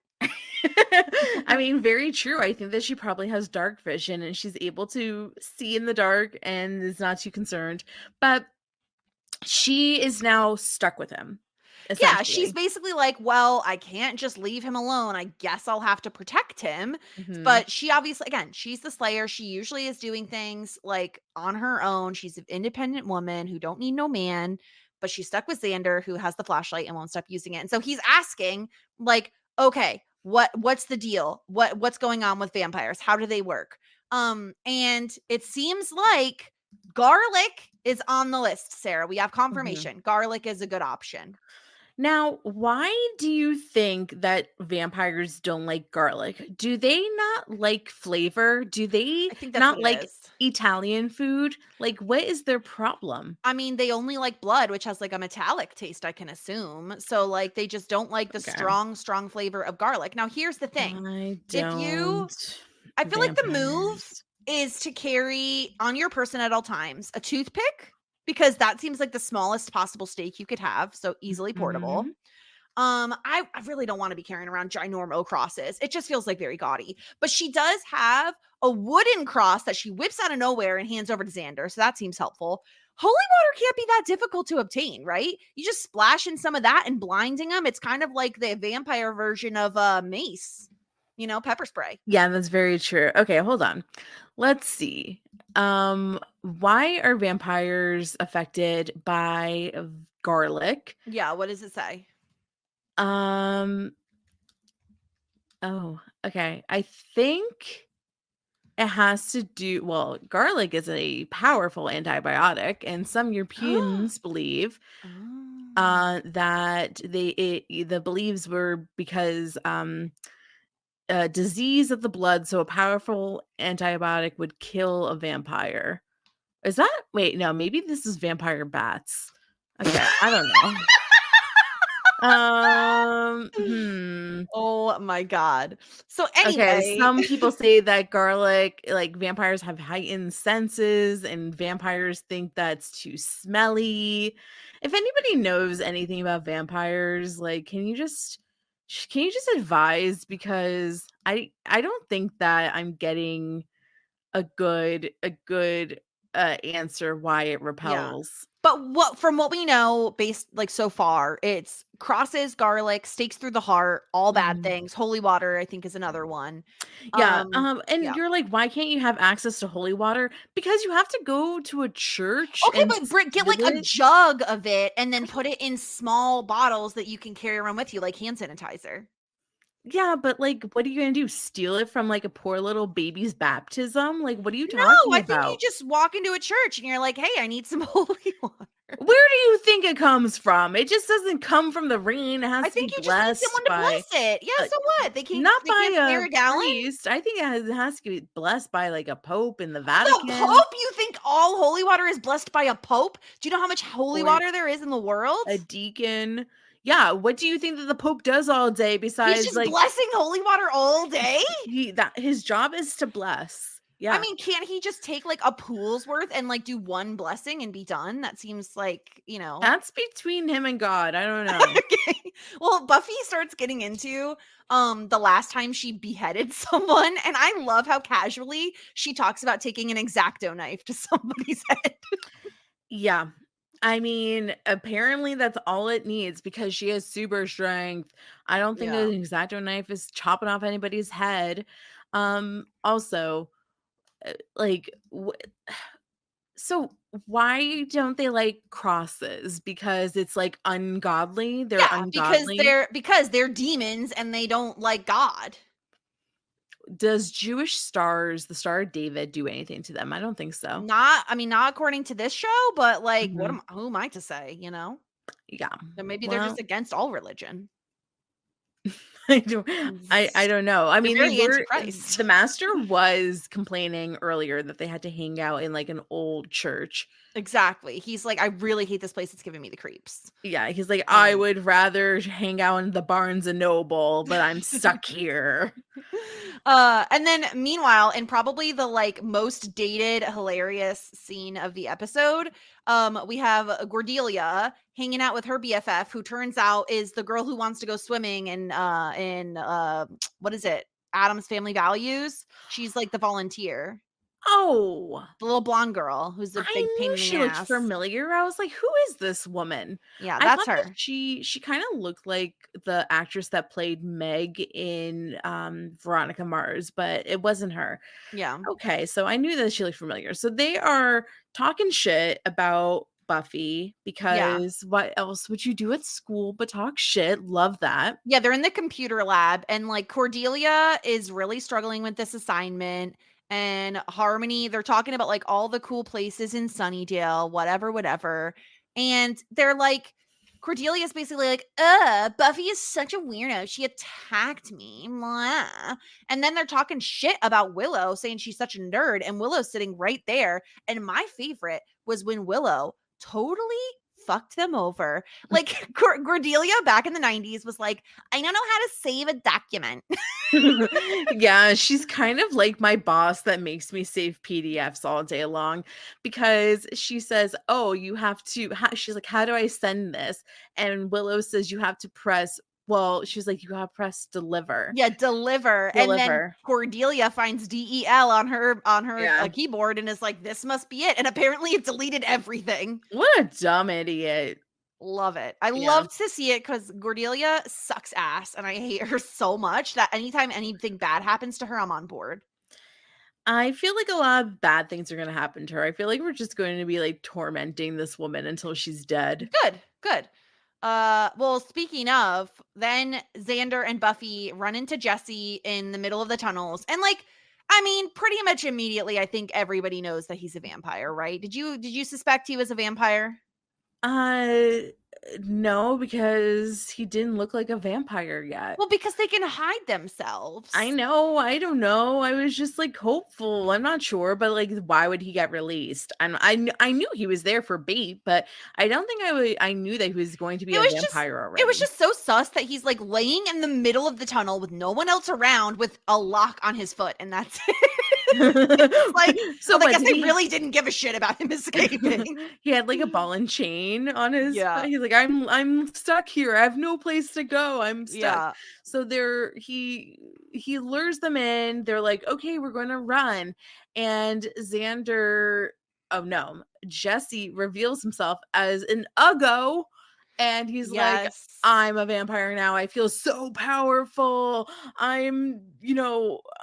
I mean, very true. I think that she probably has dark vision and she's able to see in the dark and is not too concerned. But she is now stuck with him, Yeah, she's essentially. basically like, "Well, I can't just leave him alone. I guess I'll have to protect him." Mhm. But she obviously, again, she's the Slayer. She usually is doing things like on her own. She's an independent woman who don't need no man, but she's stuck with Xander, who has the flashlight and won't stop using it. And so he's asking, like, "Okay, what's the deal? What's going on with vampires? How do they work?" And it seems like garlic is on the list, Sarah. We have Mhm. confirmation. Garlic is a good option. Now, why do you think that vampires don't like garlic? Do they not like flavor? Do they I think that's what not it like is. Italian food? Like, what is their problem? I mean, they only like blood, which has like a metallic taste, I can assume. So like they just don't like the Okay. strong flavor of garlic. Now, here's the thing. I If you don't. I feel like the move Vampires. is to carry on your person at all times a toothpick because that seems like the smallest possible stake you could have, so easily portable. Mhm. I really don't want to be carrying around ginormo crosses. It just feels like very gaudy. But she does have a wooden cross that she whips out of nowhere and hands over to Xander. So that seems helpful. Holy water can't be that difficult to obtain, right? You just splash in some of that and blinding them. It's kind of like the vampire version of mace, pepper spray. Yeah, that's very true. Okay, hold on. Let's see. Why are vampires affected by garlic? Yeah, what does it say? Um, oh, okay. I think it has to do, well, garlic is a powerful antibiotic, and some Europeans believe Oh. that the beliefs were because disease of the blood, so a powerful antibiotic would kill a vampire. Is that wait, no, maybe this is vampire bats. Okay, I don't know. Hmm. Oh my God. So Okay, anyway, some people say that garlic, like vampires have heightened senses and vampires think that's too smelly. If anybody knows anything about vampires, like can you just advise because I don't think that I'm getting a good answer why it repels. But from what we know, based like so far, it's crosses, garlic, stakes through the heart, all bad Mhm. things. Holy water, I think, is another one. Yeah, Yeah. and you're like, "Why can't you have access to holy water?" Because you have to go to a church Okay, and but get steal like a it. jug of it and then put it in small bottles that you can carry around with you, like hand sanitizer. Yeah, but, like, what are you gonna do? Steal it from, like, a poor little baby's baptism? Like, what are you No, talking I think you about? just walk into a church and you're like, "Hey, I need some holy water." Where do you think it comes from? It just doesn't come from the rain. It I has to be think you just need blessed someone to by bless it. Yeah, uh, so what? not They by can't a spare a gallon? priest. I think it has to be blessed by, like, a pope in the The Vatican Pope? You think all holy water is blessed by a Pope? Do you know how much holy or water there is in the world? a deacon. Yeah, what do you think that the pope does all day He's besides, just like, blessing holy water all day? he that his job is to bless. I Yeah. mean, can't he just take like a pool's worth and like do one blessing and be done? That seems like, That's between him and God. I don't know. Okay. Well, Buffy starts getting into the last time she beheaded someone, and I love how casually she talks about taking an X-Acto knife to somebody's head. Yeah. I mean, apparently that's all it needs because she has super strength. I don't think Yeah. an X-Acto knife is chopping off anybody's head. Also, like, so why don't they like crosses? Because it's like ungodly. They're Yeah, ungodly. because they're demons and they don't like God. Does Jewish stars, the Star of David, do anything to them? I don't think so. Not according to this show, but like Mhm. who am I to say, you know? Yeah. Then maybe they're just Well, against all religion. I don't I don't know. I They're mean, they very were antichrist. the master was complaining earlier that they had to hang out in, like, an old church. Exactly. He's like, I really hate this place. It's giving me the creeps. Yeah, he's like, "I Um would rather hang out in the Barnes& and Noble, but I'm stuck here." And then meanwhile, in probably the like most dated, hilarious scene of the episode, we have Cordelia hanging out with her BFF, who turns out is the girl who wants to go swimming in what is it? Adam's Family Values. She's like the volunteer, Oh, the little blonde girl who's a I big pain knew in the she looked ass. familiar. I was like, "Who is this woman?" Yeah, I that's thought that her. she kinda looked like the actress that played Meg in, Veronica Mars, but it wasn't her. Yeah. Okay, so I knew that she looked familiar. So they are talking shit about Buffy Yeah. because what else would you do at school but talk shit? Love that. Yeah, they're in the computer lab, and like Cordelia is really struggling with this assignment. And Harmony, they're talking about like all the cool places in Sunnydale, whatever, whatever. And they're like, Cordelia's basically like, Buffy is such a weirdo. She attacked me. Blah. And then they're talking shit about Willow, saying she's such a nerd. And Willow's sitting right there. And my favorite was when Willow totally fucked them over. Like Cordelia back in the 90s was like, I don't know how to save a document. Yeah, she's kind of like my boss that makes me save PDFs all day long because she says, "Oh, you have to." She's like, "How do I send this?" And Willow says, "You have to press." Well, she's like, "You gotta press deliver." Yeah, deliver. And then Deliver. Cordelia finds DEL on her Yeah. keyboard and is like, this must be it. And apparently it deleted everything. What a dumb idiot. Love it. I Yeah. love to see it because Cordelia sucks ass and I hate her so much that anytime anything bad happens to her, I'm on board. I feel like a lot of bad things are gonna happen to her. I feel like we're just going to be, like, tormenting this woman until she's dead. Good, good. Well, speaking of, then Xander and Buffy run into Jesse in the middle of the tunnels. And like, I mean, pretty much immediately, I think everybody knows that he's a vampire, right? Did you suspect he was a vampire? Uh, no, because he didn't look like a vampire yet. Well, because they can hide themselves. I know, I don't know. I was just, like, hopeful. I'm not sure, but, like, why would he get released? I knew he was there for bait, but I don't think I knew that he was going to be It a was vampire it was already. just so sus that he's like laying in the middle of the tunnel with no one else around with a lock on his foot, and that's it. It's like, So well, I what guess did they he really didn't give a shit about him escaping. he had, like, a ball and chain on his Yeah. foot. He's like, I'm stuck here. I have no place to go. I'm stuck." Yeah. So he lures them in. They're like, "Okay, we're going to run." And Xander oh no, Jesse reveals himself as an Uggo, and he's like, Yes. I'm a vampire now. I feel so powerful. I'm,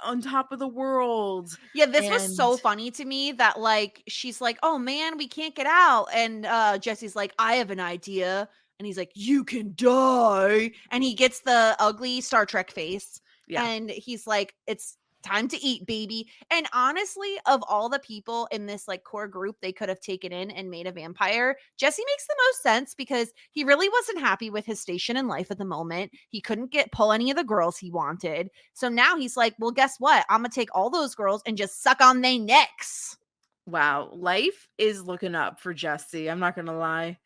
on top of the world. Yeah, this was And so funny to me that like she's like, "Oh man, we can't get out." And Jesse's like, "I have an idea." And he's like, "You can die." And he gets the ugly Star Trek face. yeah. And he's like, "It's time to eat, baby." And honestly, of all the people in this like core group they could have taken in and made a vampire, Jesse makes the most sense because he really wasn't happy with his station in life at the moment. He couldn't pull any of the girls he wanted. So now he's like, well, guess what? I'm going to take all those girls and just suck on their necks. Wow. Life is looking up for Jesse. I'm not going to lie.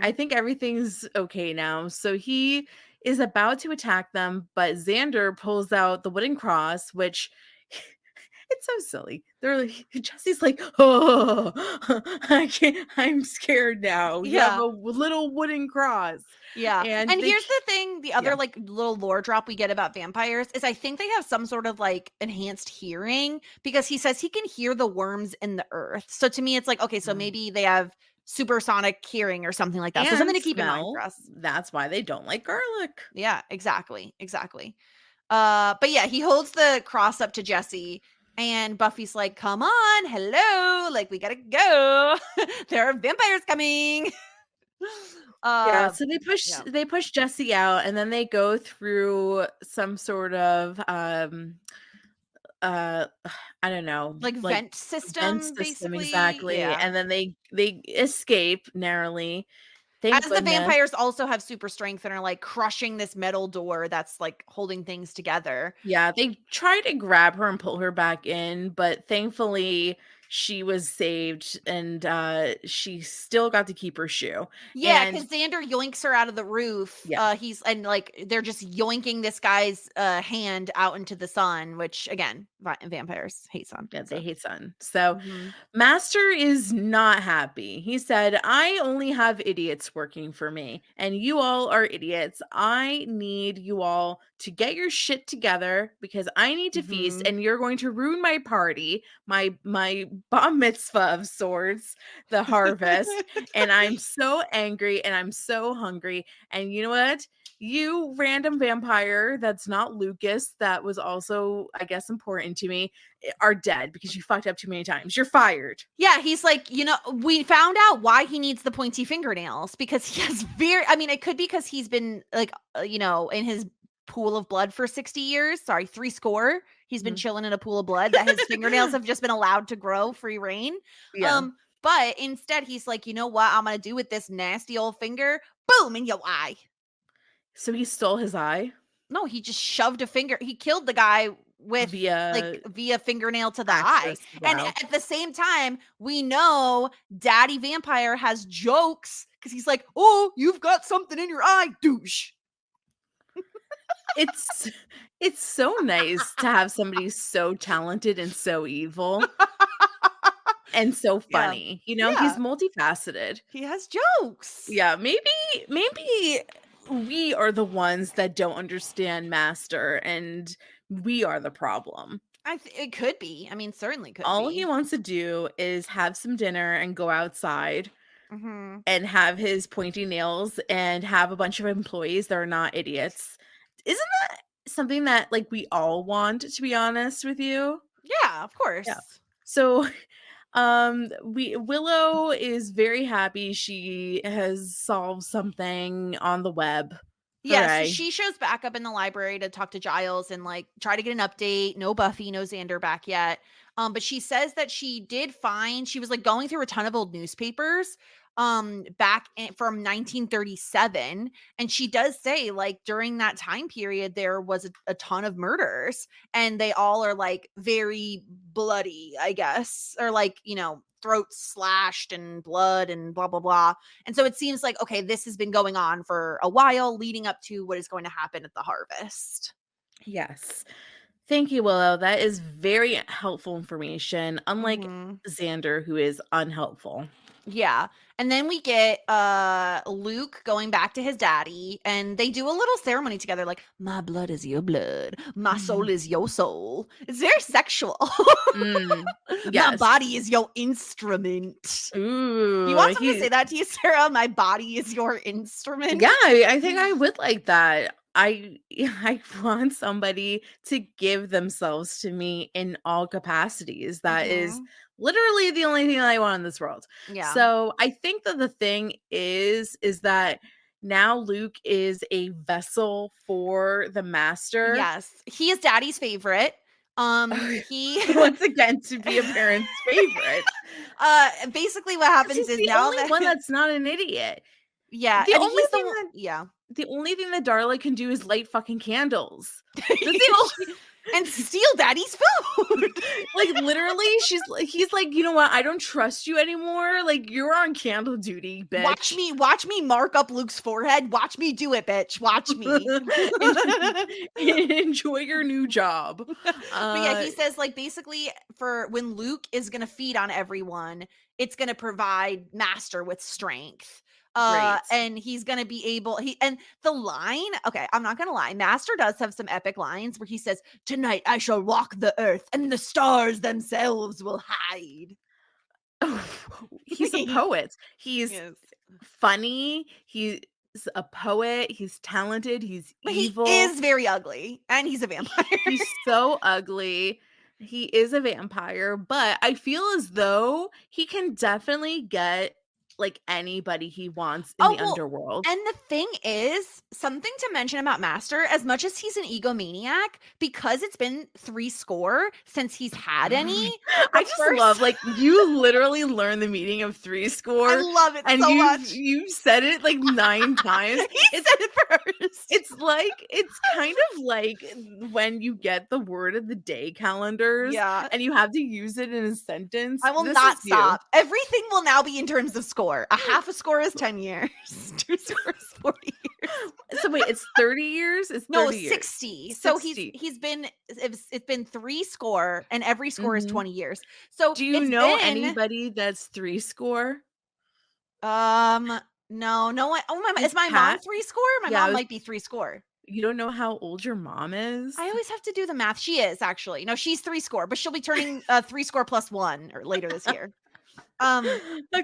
I think everything's okay now. So he is about to attack them, but Xander pulls out the wooden cross, which it's so silly. They're like, Jesse's like, oh, I can't, I'm scared now. You have Yeah. a little wooden cross. Yeah. And And they here's the thing, the other yeah. like little lore drop we get about vampires is I think they have some sort of like enhanced hearing because he says he can hear the worms in the earth. So to me it's like, okay, so maybe they have supersonic hearing or something like that. So something to keep in mind for us. That's why they don't like garlic. Yeah, exactly. Exactly. But yeah, he holds the cross up to Jesse and Buffy's like, "Come on, hello, like we gotta go. There are vampires coming." Yeah, uh so yeah. they push Jesse out, and then they go through some sort of uh I don't know, Like like vent vent system, system basically. exactly. Yeah. And then they escape narrowly. Thank As the goodness. vampires also have super strength and are like crushing this metal door that's like holding things together. Yeah, they try to grab her and pull her back in, but thankfully she was saved, and she still got to keep her shoe. Yeah, And because Xander yoinks her out of the roof. yeah. He's and like they're just yoinking this guy's hand out into the sun, which again, vampires hate sun. Yeah, they So. hate sun. So Mhm. Master is not happy. He said, I only have idiots working for me, and you all are idiots. I need you all to get your shit together because I need to feast, Mhm. and you're going to ruin my party, my bar mitzvah of sorts, the harvest. And I'm so angry and I'm so hungry. And you know what? You random vampire that's not Lucas, that was also, I guess, important to me, are dead because you fucked up too many times. You're fired. Yeah, he's like, we found out why he needs the pointy fingernails because he has I mean, it could be because he's been like, in his pool of blood for 60 years. Sorry, 3 score. He's been Mhm. chilling in a pool of blood that his fingernails have just been allowed to grow free reign. Yeah. But instead he's like, you know what I'm going to do with this nasty old finger? Boom, in your eye. So he stole his eye No, he just shoved a finger. He killed the guy with via via fingernail to the eye. access. And Wow. at the same time, we know Daddy Vampire has jokes because he's like, "Oh, you've got something in your eye, douche." It's it's so nice to have somebody so talented and so evil and so Yeah. funny. Yeah. He's multifaceted. He has jokes. Yeah, maybe we are the ones that don't understand Master, and we are the problem. It could be. I mean, certainly could All be. he wants to do is have some dinner and go outside Mhm. and have his pointy nails and have a bunch of employees that are not idiots. Isn't that something that like we all want, to be honest with you? Yeah, of course. Yeah. So Willow is very happy she has solved something on the web. Yeah, so Hooray. she shows back up in the library to talk to Giles and like try to get an update. No Buffy, no Xander back yet. But she says that she was like going through a ton of old newspapers back from 1937, and she does say like during that time period there was a ton of murders and they all are like very bloody, I guess, or like, throats slashed and blood and blah blah blah. And so it seems like, okay, this has been going on for a while leading up to what is going to happen at the harvest. Yes. Thank you, Willow. That is very helpful information, unlike Mhm. Xander, who is unhelpful. Yeah. And then we get Luke going back to his daddy, and they do a little ceremony together, like, my blood is your blood, my soul is your soul. It's very sexual. My Yes. body is your instrument. Ooh. You want someone to say that to you, Sarah? My body is your instrument. Yeah, I think I would like that. I want somebody to give themselves to me in all capacities. That is literally the only thing that I want in this world. Yeah. So I think that the thing is that now Luke is a vessel for the master. Yes. He is daddy's favorite. He Once again to be a parent's favorite. Basically what happens He's is the now only that one that's not an idiot. yeah, The and only he's the thing one, that yeah. The only thing that Darla can do is light fucking candles. That's the only and steal daddy's food. like literally he's like, you know what? I don't trust you anymore. Like you're on candle duty, bitch. Watch me mark up Luke's forehead. Watch me do it, bitch. Watch me. Enjoy your new job. But yeah, he says like basically for when Luke is gonna feed on everyone, it's gonna provide Master with strength. Great. And he's gonna be able and the line, okay, I'm not gonna lie, Master does have some epic lines where he says, tonight I shall walk the earth and the stars themselves will hide. He's a poet. He's Yes. funny. He's a poet. He's talented. He's But evil. he is very ugly and he's a vampire. He's so ugly. He is a vampire, but I feel as though he can definitely get like anybody he wants in the underworld. And the thing is, something to mention about Master, as much as he's an egomaniac, because it's been 70 since he's had any. I just love, like, you literally learn the meaning of 70. I love it and so much. You've said it like 9 times. He said it first. It's kind of like when you get the word of the day calendars, Yeah. and you have to use it in a sentence. I will This not is you. stop. Everything will now be in terms of score. A half a score is 10 years. 2 scores 40 years. So wait, it's 30 years? It's 30 No, years. 60. So it's been 3 score, and every score is 20 years. So do you know anybody that's 3 score? No one. Oh my! Is my mom 3 score? My mom might be 3 score. You don't know how old your mom is? I always have to do the math. She is actually. No, she's 3 score, but she'll be turning 3 score plus 1 or later this year. Okay, but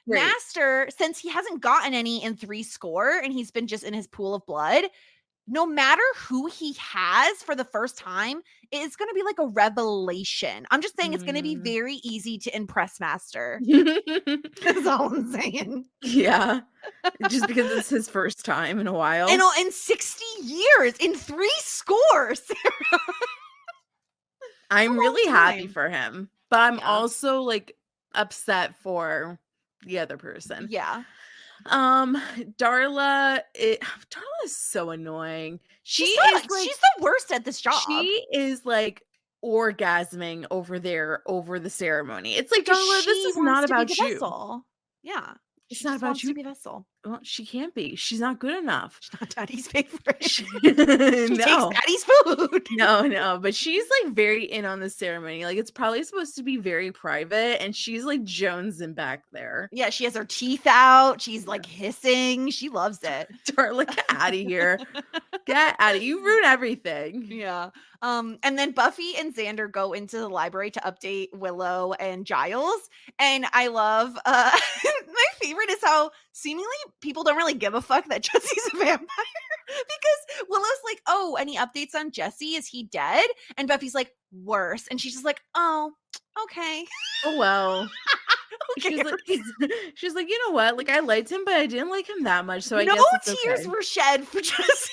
great. Master, since he hasn't gotten any in 3 score and he's been just in his pool of blood, no matter who he has for the first time, it's going to be like a revelation. I'm just saying it's going to be very easy to impress Master. That's all I'm saying. Yeah. Just because it's his first time in a while. And in 60 years, in 3 scores. I'm really happy for him, but I'm also like upset for the other person. Yeah. Darla is so annoying. She's the worst at this job. She is like orgasming over the ceremony. It's like, Darla, this is not about you. Vessel. Yeah. It's not about you. To be vessel. Well, she can't be. She's not good enough. She's not daddy's favorite. She no. takes daddy's food. No, but she's like very in on the ceremony. Like it's probably supposed to be very private, and she's like jonesing back there. Yeah, she has her teeth out. She's like hissing. She loves it. Darla, get out of here. Get out of you ruin everything. Yeah. And then Buffy and Xander go into the library to update Willow and Giles. And I love my favorite is how seemingly people don't really give a fuck that Jesse's a vampire. Because Willow's like, oh, any updates on Jesse? Is he dead? And Buffy's like, worse. And she's just like, oh, okay. Oh well. She's like, you know what? Like I liked him, but I didn't like him that much. So I guess it's tears okay. were shed for Jesse.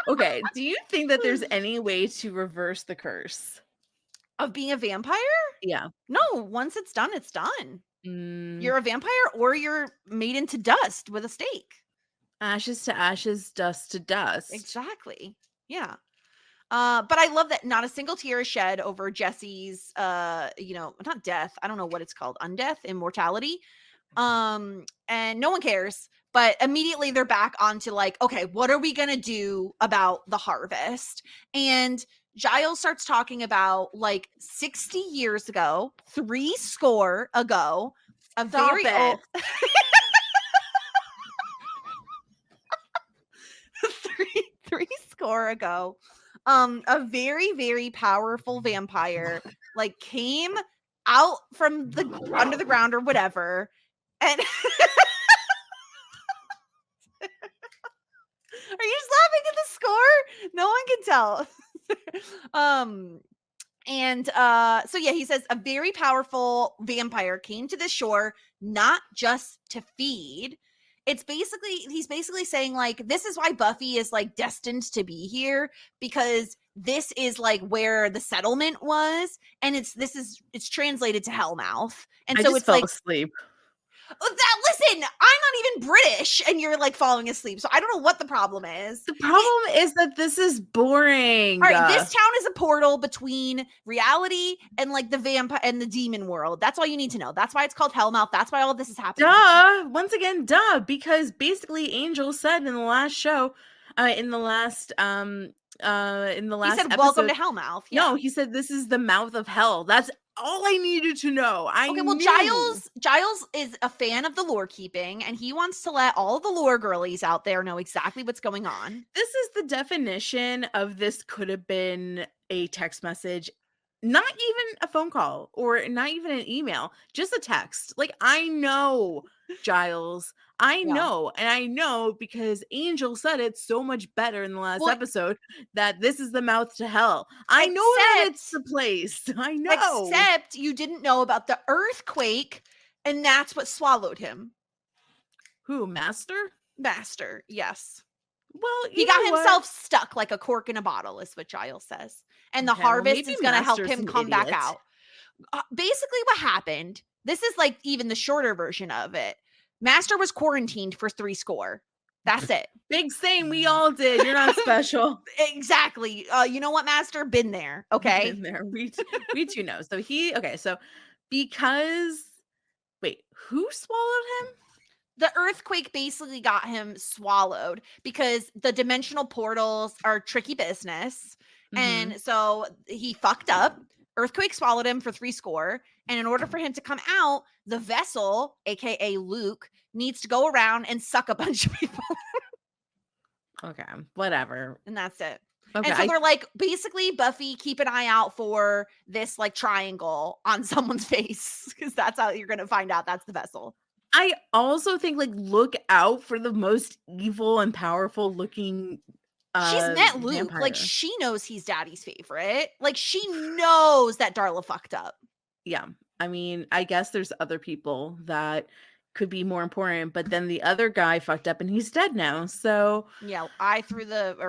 Okay. Do you think that there's any way to reverse the curse of being a vampire? Yeah. No, once it's done, it's done. You're a vampire or you're made into dust with a stake. Ashes to ashes, dust to dust. Exactly. Yeah. But I love that not a single tear is shed over Jesse's not death. I don't know what it's called. Undeath, immortality. And no one cares. But immediately they're back onto like, okay, what are we gonna do about the harvest? And Giles starts talking about like 60 years ago, 60 ago, a Stop very it. old three score ago, a very, very powerful vampire like came out from the under the ground or whatever, and are you just laughing at the score? No one can tell. And so yeah, he says a very powerful vampire came to the shore not just to feed. He's basically saying like this is why Buffy is like destined to be here, because this is like where the settlement was, and it's translated to Hellmouth. And I so just it's fell like asleep. listen, I'm not even British and you're like falling asleep. So I don't know what the problem is. The problem is that this is boring. All right, this town is a portal between reality and like the vampire and the demon world. That's all you need to know. That's why it's called Hellmouth. That's why all of this is happening. Once again, because basically Angel said in the last show, in the last He said, episode, "Welcome to Hellmouth." Yeah. No, he said this is the mouth of hell. That's all I needed to know. Okay, well, Giles is a fan of the lore keeping, and he wants to let all the lore girlies out there know exactly what's going on. This is the definition of this could have been a text message, not even a phone call or not even an email, just a text. Like, I know, Giles. I know, and I know because Angel said it so much better in the last episode that this is the mouth to hell. I know that it's the place. I know. Except you didn't know about the earthquake, and that's what swallowed him. Who, Master? Master, yes. Well, he got himself stuck like a cork in a bottle, is what Giles says. And the harvest is going to help him come back out. Basically, what happened, this is like even the shorter version of it. Master was quarantined for 60. That's it. Big same. We all did. You're not special. Exactly. You know what, Master? Been there. Okay. Been there. We too know. So because who swallowed him? The earthquake basically got him swallowed because the dimensional portals are tricky business. Mm-hmm. And so he fucked up. Earthquake swallowed him for 60. And in order for him to come out, the vessel, aka Luke, needs to go around and suck a bunch of people. Okay, whatever. And that's it. Okay, and so they're like, basically, Buffy, keep an eye out for this like triangle on someone's face, because that's how you're going to find out that's the vessel. I also think like look out for the most evil and powerful looking she's met Luke. Vampire. Like, she knows he's Daddy's favorite. Like, she knows that Darla fucked up. Yeah. I mean, I guess there's other people that could be more important, but then the other guy fucked up and he's dead now. So yeah,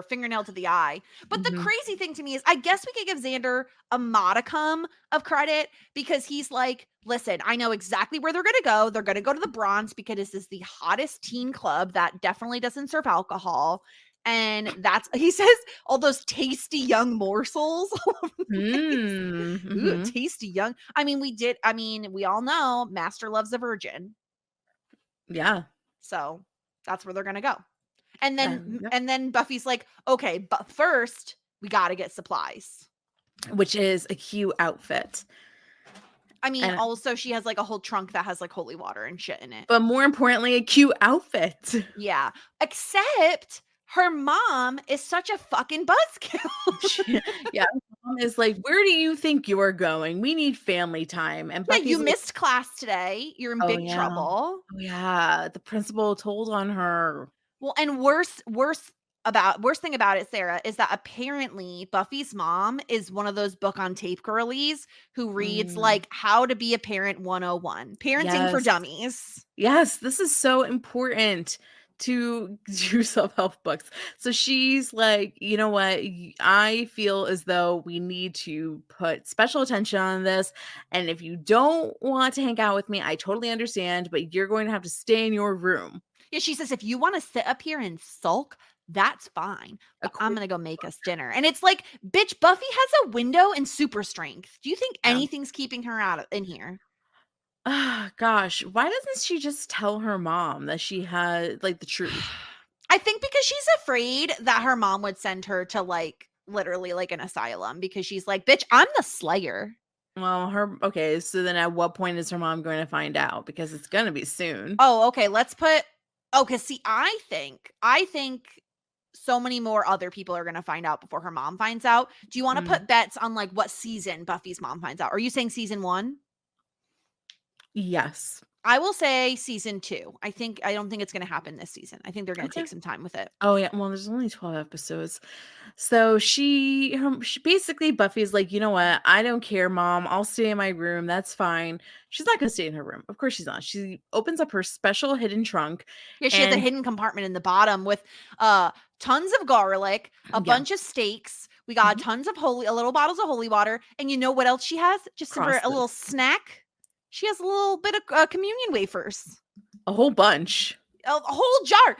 fingernail to the eye. But the crazy thing to me is, I guess we could give Xander a modicum of credit because he's like, listen, I know exactly where they're going to go. They're going to go to the Bronze because this is the hottest teen club that definitely doesn't serve alcohol. And he says, all those tasty young morsels. Ooh, tasty young. I mean, we all know Master loves a virgin. Yeah. So that's where they're going to go. And then Buffy's like, okay, but first we got to get supplies. Which is a cute outfit. I mean, also she has like a whole trunk that has like holy water and shit in it. But more importantly, a cute outfit. Yeah. Except her mom is such a fucking buzzkill. Yeah. Mom is like, where do you think you're going? We need family time. And Buffy's you missed class today. You're in big trouble. Oh, yeah. The principal told on her. Well, and worst thing about it, Sarah, is that apparently Buffy's mom is one of those book on tape girlies who reads like How to Be a Parent 101, Parenting for Dummies. Yes, this is so important to do self-help books. So she's like, you know what? I feel as though we need to put special attention on this. And if you don't want to hang out with me, I totally understand, but you're going to have to stay in your room. Yeah, she says, if you want to sit up here and sulk, that's fine. But I'm going to go make us dinner. And it's like, bitch, Buffy has a window and super strength. Do you think anything's keeping her in here? Oh, gosh. Why doesn't she just tell her mom that she had like the truth? I think because she's afraid that her mom would send her to like literally like an asylum because she's like, bitch, I'm the Slayer. Well, okay, so then at what point is her mom going to find out? Because it's going to be soon. Oh, okay. Because see, I think so many more other people are going to find out before her mom finds out. Do you want to put bets on like what season Buffy's mom finds out? Are you saying season 1? Yes. I will say season 2. I don't think it's going to happen this season. I think they're going to Okay. take some time with it. Oh yeah, well, there's only 12 episodes. So she basically, Buffy's like, you know what? I don't care, Mom. I'll stay in my room. That's fine. She's not going to stay in her room. Of course she's not. She opens up her special hidden trunk. Yeah, she has a hidden compartment in the bottom with tons of garlic, a bunch of steaks. We got tons of little bottles of holy water. And you know what else she has? Just for a little snack. She has a little bit of communion wafers. A whole bunch. A whole jar.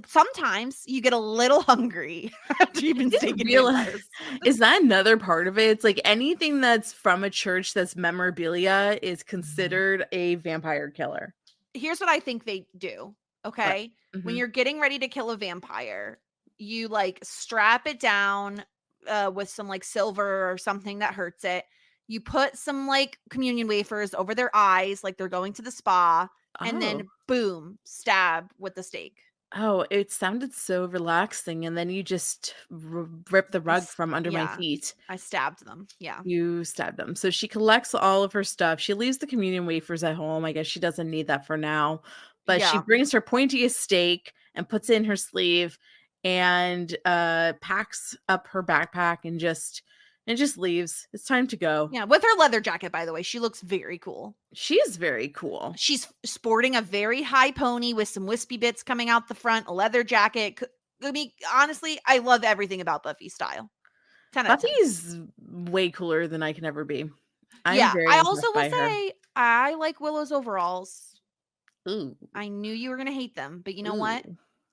Sometimes you get a little hungry after you've been taking vampires. Is that another part of it? It's like anything that's from a church that's memorabilia is considered a vampire killer. Here's what I think they do. Okay. When you're getting ready to kill a vampire, you like strap it down with some like silver or something that hurts it. You put some like communion wafers over their eyes, like they're going to the spa, and then boom, stab with the stake. Oh, it sounded so relaxing. And then you just rip the rug from under my feet. I stabbed them. Yeah. You stabbed them. So she collects all of her stuff. She leaves the communion wafers at home. I guess she doesn't need that for now. But she brings her pointiest stake and puts it in her sleeve and packs up her backpack and just leaves. It's time to go. Yeah, with her leather jacket, by the way. She looks very cool. She is very cool. She's sporting a very high pony with some wispy bits coming out the front, a leather jacket. I mean, honestly, I love everything about Buffy's style. Buffy's way cooler than I can ever be. I also will say I like Willow's overalls. Ooh. I knew you were going to hate them, but you know what?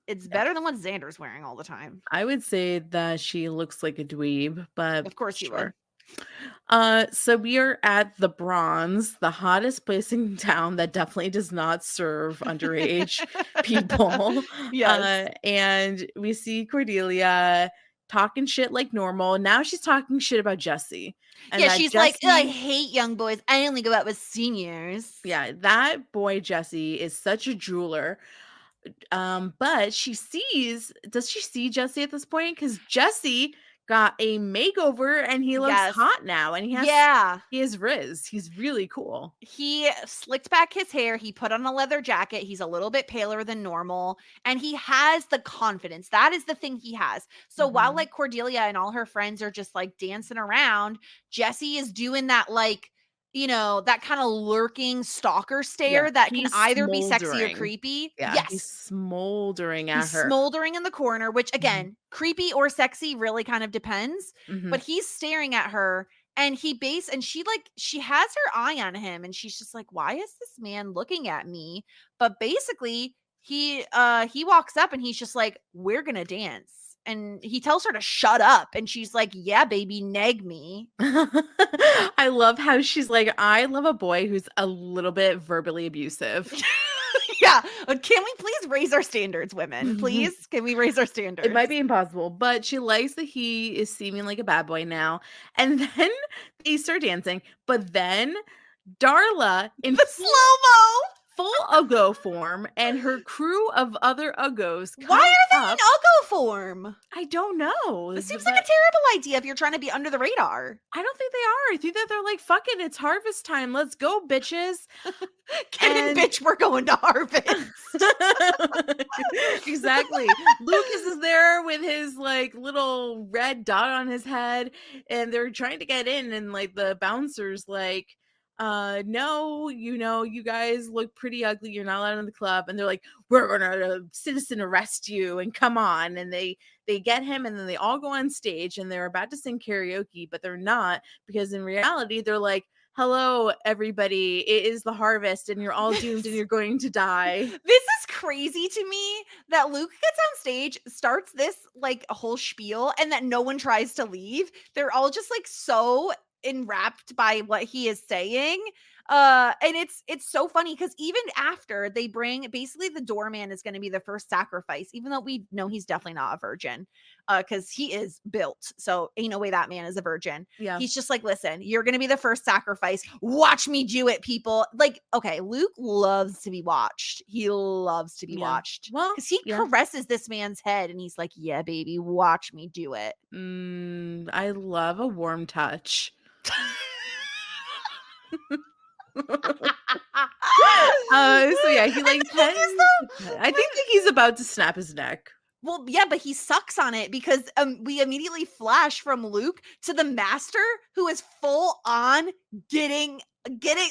It's better than what Xander's wearing all the time. I would say that she looks like a dweeb, but of course you would. So we are at the Bronze, the hottest place in town that definitely does not serve underage people. Yes. And we see Cordelia talking shit like normal. Now she's talking shit about Jesse. And she's like, I hate young boys. I only go out with seniors. Yeah, that boy Jesse is such a drooler. But does she see Jesse at this point? Because Jesse got a makeover and he looks hot now, and he has Riz. He's really cool. He slicked back his hair, he put on a leather jacket, he's a little bit paler than normal, and he has the confidence. That is the thing he has. So while like Cordelia and all her friends are just like dancing around, Jesse is doing that like, you know, that kind of lurking stalker stare that can either be sexy or creepy. Yeah, he's smoldering at her. Smoldering in the corner, which again, creepy or sexy really kind of depends. But he's staring at her, and she has her eye on him, and she's just like, why is this man looking at me? But basically, he walks up and he's just like, we're gonna dance. And he tells her to shut up. And she's like, yeah, baby, nag me. I love how she's like, I love a boy who's a little bit verbally abusive. Yeah. Can we please raise our standards, women? Please? Can we raise our standards? It might be impossible, but she likes that he is seeming like a bad boy now. And then they start dancing. But then Darla in the slow-mo. Full Uggo form and her crew of other Uggos. Why are they in Uggo form? I don't know. This seems like a terrible idea if you're trying to be under the radar. I don't think they are. I think that they're like, fuck it, it's harvest time. Let's go, bitches. Get in, bitch, we're going to harvest. Exactly. Lucas is there with his like little red dot on his head, and they're trying to get in, and like the bouncer's like, no, you know, you guys look pretty ugly, you're not allowed in the club. And they're like, we're gonna citizen arrest you, and come on. And they get him, and then they all go on stage, and they're about to sing karaoke, but they're not, because in reality they're like, hello everybody, it is the harvest, and you're all doomed, and you're going to die. This is crazy to me that Luke gets on stage, starts this like a whole spiel, and that no one tries to leave. They're all just like so enwrapped by what he is saying. And it's so funny because even after they bring, basically the doorman is going to be the first sacrifice, even though we know he's definitely not a virgin, because he is built, so ain't no way that man is a virgin. Yeah. He's just like, listen, you're going to be the first sacrifice, watch me do it, people. Like, okay, Luke loves to be watched. He loves to be watched. Well, because he caresses this man's head and he's like, yeah, baby, watch me do it. I love a warm touch. So yeah, he like I think like he's about to snap his neck. Well, yeah, but he sucks on it because we immediately flash from Luke to the master, who is full on getting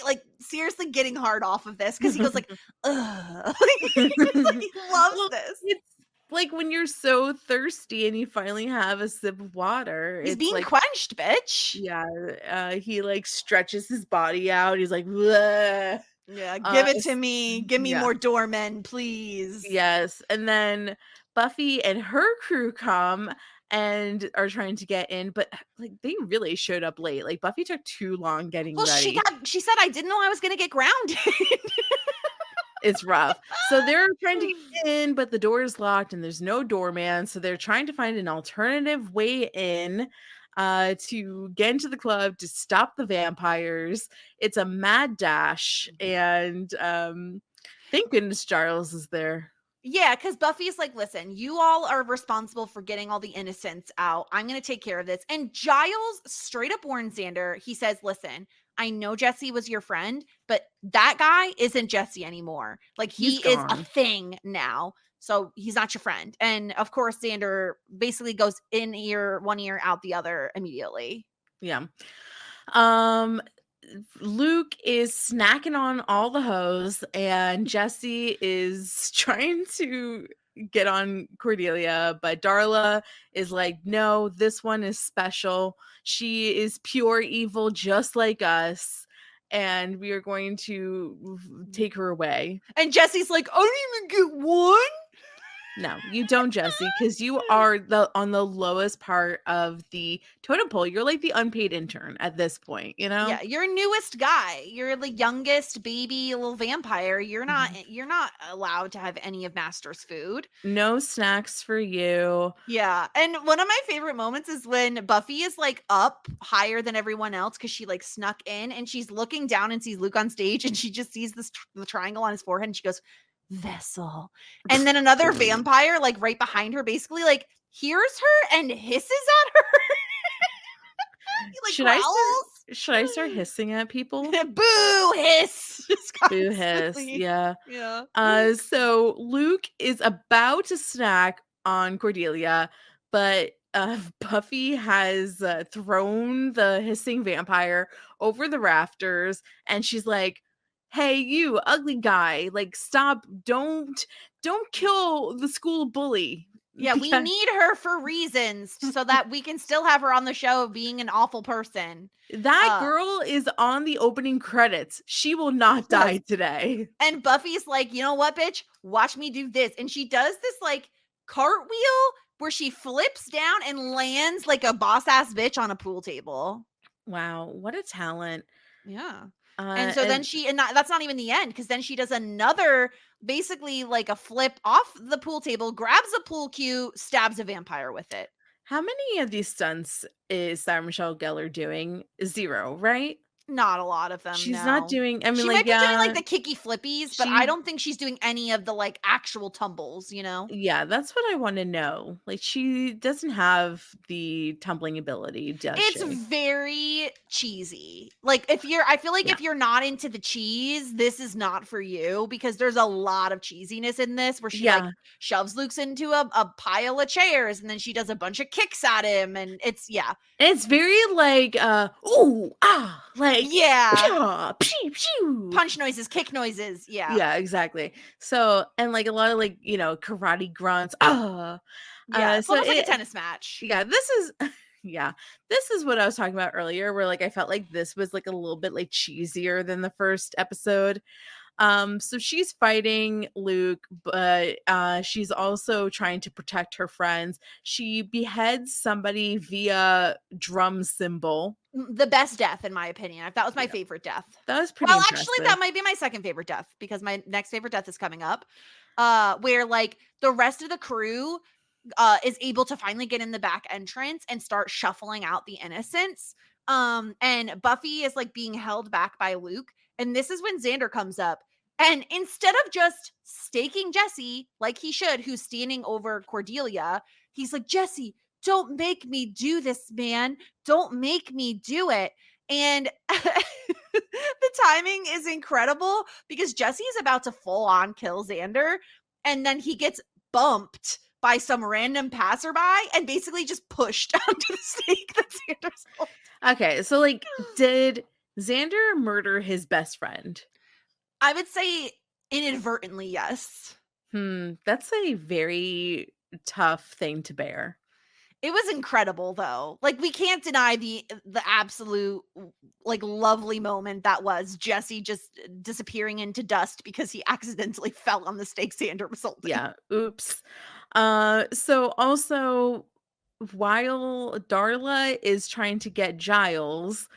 like seriously getting hard off of this because he goes like, ugh. He loves this. It's like when you're so thirsty and you finally have a sip of water. He's it's being like, quenched, bitch. Yeah, he like stretches his body out. He's like, bleh. Yeah, give it to me. Give me more doormen, please. Yes. And then Buffy and her crew come and are trying to get in, but like they really showed up late. Like Buffy took too long getting ready. She said, I didn't know I was gonna get grounded. It's rough. So they're trying to get in, but the door is locked and there's no doorman. So they're trying to find an alternative way in to get into the club to stop the vampires. It's a mad dash. And thank goodness Giles is there. Yeah, because Buffy's like, listen, you all are responsible for getting all the innocents out. I'm going to take care of this. And Giles straight up warns Xander. He says, listen, I know Jesse was your friend, but that guy isn't Jesse anymore. Like he is a thing now. So he's not your friend. And of course, Xander basically goes in ear, one ear, out the other immediately. Yeah. Luke is snacking on all the hoes and Jesse is trying to get on Cordelia, but Darla is like, no, this one is special. She is pure evil just like us, and we are going to take her away. And Jesse's like, I don't even get one. No, you don't, Jesse, because you are on the lowest part of the totem pole. You're like the unpaid intern at this point, you know? Yeah, you're newest guy. You're the youngest baby little vampire. You're not allowed to have any of Master's food. No snacks for you. Yeah. And one of my favorite moments is when Buffy is like up higher than everyone else because she like snuck in and she's looking down and sees Luke on stage and she just sees the triangle on his forehead and she goes, vessel. And then another vampire like right behind her basically like hears her and hisses at her. He, like, should I start hissing at people? Boo hiss. Boo hiss. Yeah. Yeah. So Luke is about to snack on Cordelia, but Buffy has thrown the hissing vampire over the rafters and she's like, hey, you ugly guy, like stop, don't kill the school bully. Yeah, we need her for reasons so that we can still have her on the show being an awful person. That girl is on the opening credits. She will not die today. And Buffy's like, you know what, bitch? Watch me do this. And she does this like cartwheel where she flips down and lands like a boss ass bitch on a pool table. Wow, what a talent. Yeah. And so then that's not even the end, because then she does another, basically like a flip off the pool table, grabs a pool cue, stabs a vampire with it. How many of these stunts is Sarah Michelle Gellar doing? 0, right? Not a lot of them. She's not doing, I mean, she like, might be doing like the kicky flippies, but I don't think she's doing any of the like actual tumbles, you know? Yeah, that's what I want to know. Like, she doesn't have the tumbling ability, does she? It's very cheesy. Like, I feel like if you're not into the cheese, this is not for you, because there's a lot of cheesiness in this where she like shoves Luke's into a pile of chairs and then she does a bunch of kicks at him, and it's it's very like ooh ah, like pew, pew. Punch noises, kick noises. Yeah, exactly. So, and like a lot of like, you know, karate grunts. So it's almost like a tennis match. Yeah, this is what I was talking about earlier, where like I felt like this was like a little bit like cheesier than the first episode. So she's fighting Luke, but she's also trying to protect her friends. She beheads somebody via drum cymbal. The best death, in my opinion. That was my Yeah. favorite death. That was pretty Well, impressive. actually, that might be my second favorite death because my next favorite death is coming up. Where like the rest of the crew is able to finally get in the back entrance and start shuffling out the innocents. And Buffy is like being held back by Luke. And this is when Xander comes up. And instead of just staking Jesse like he should, who's standing over Cordelia, he's like, Jesse, don't make me do this, man. Don't make me do it. And the timing is incredible because Jesse is about to full on kill Xander. And then he gets bumped by some random passerby and basically just pushed onto the stake that Xander's holding. Okay, so like, did Xander murder his best friend? I would say inadvertently, yes. That's a very tough thing to bear. It was incredible though. Like we can't deny the absolute like lovely moment that was Jesse just disappearing into dust because he accidentally fell on the stake Xander was holding. Yeah, oops. So also while Darla is trying to get Giles,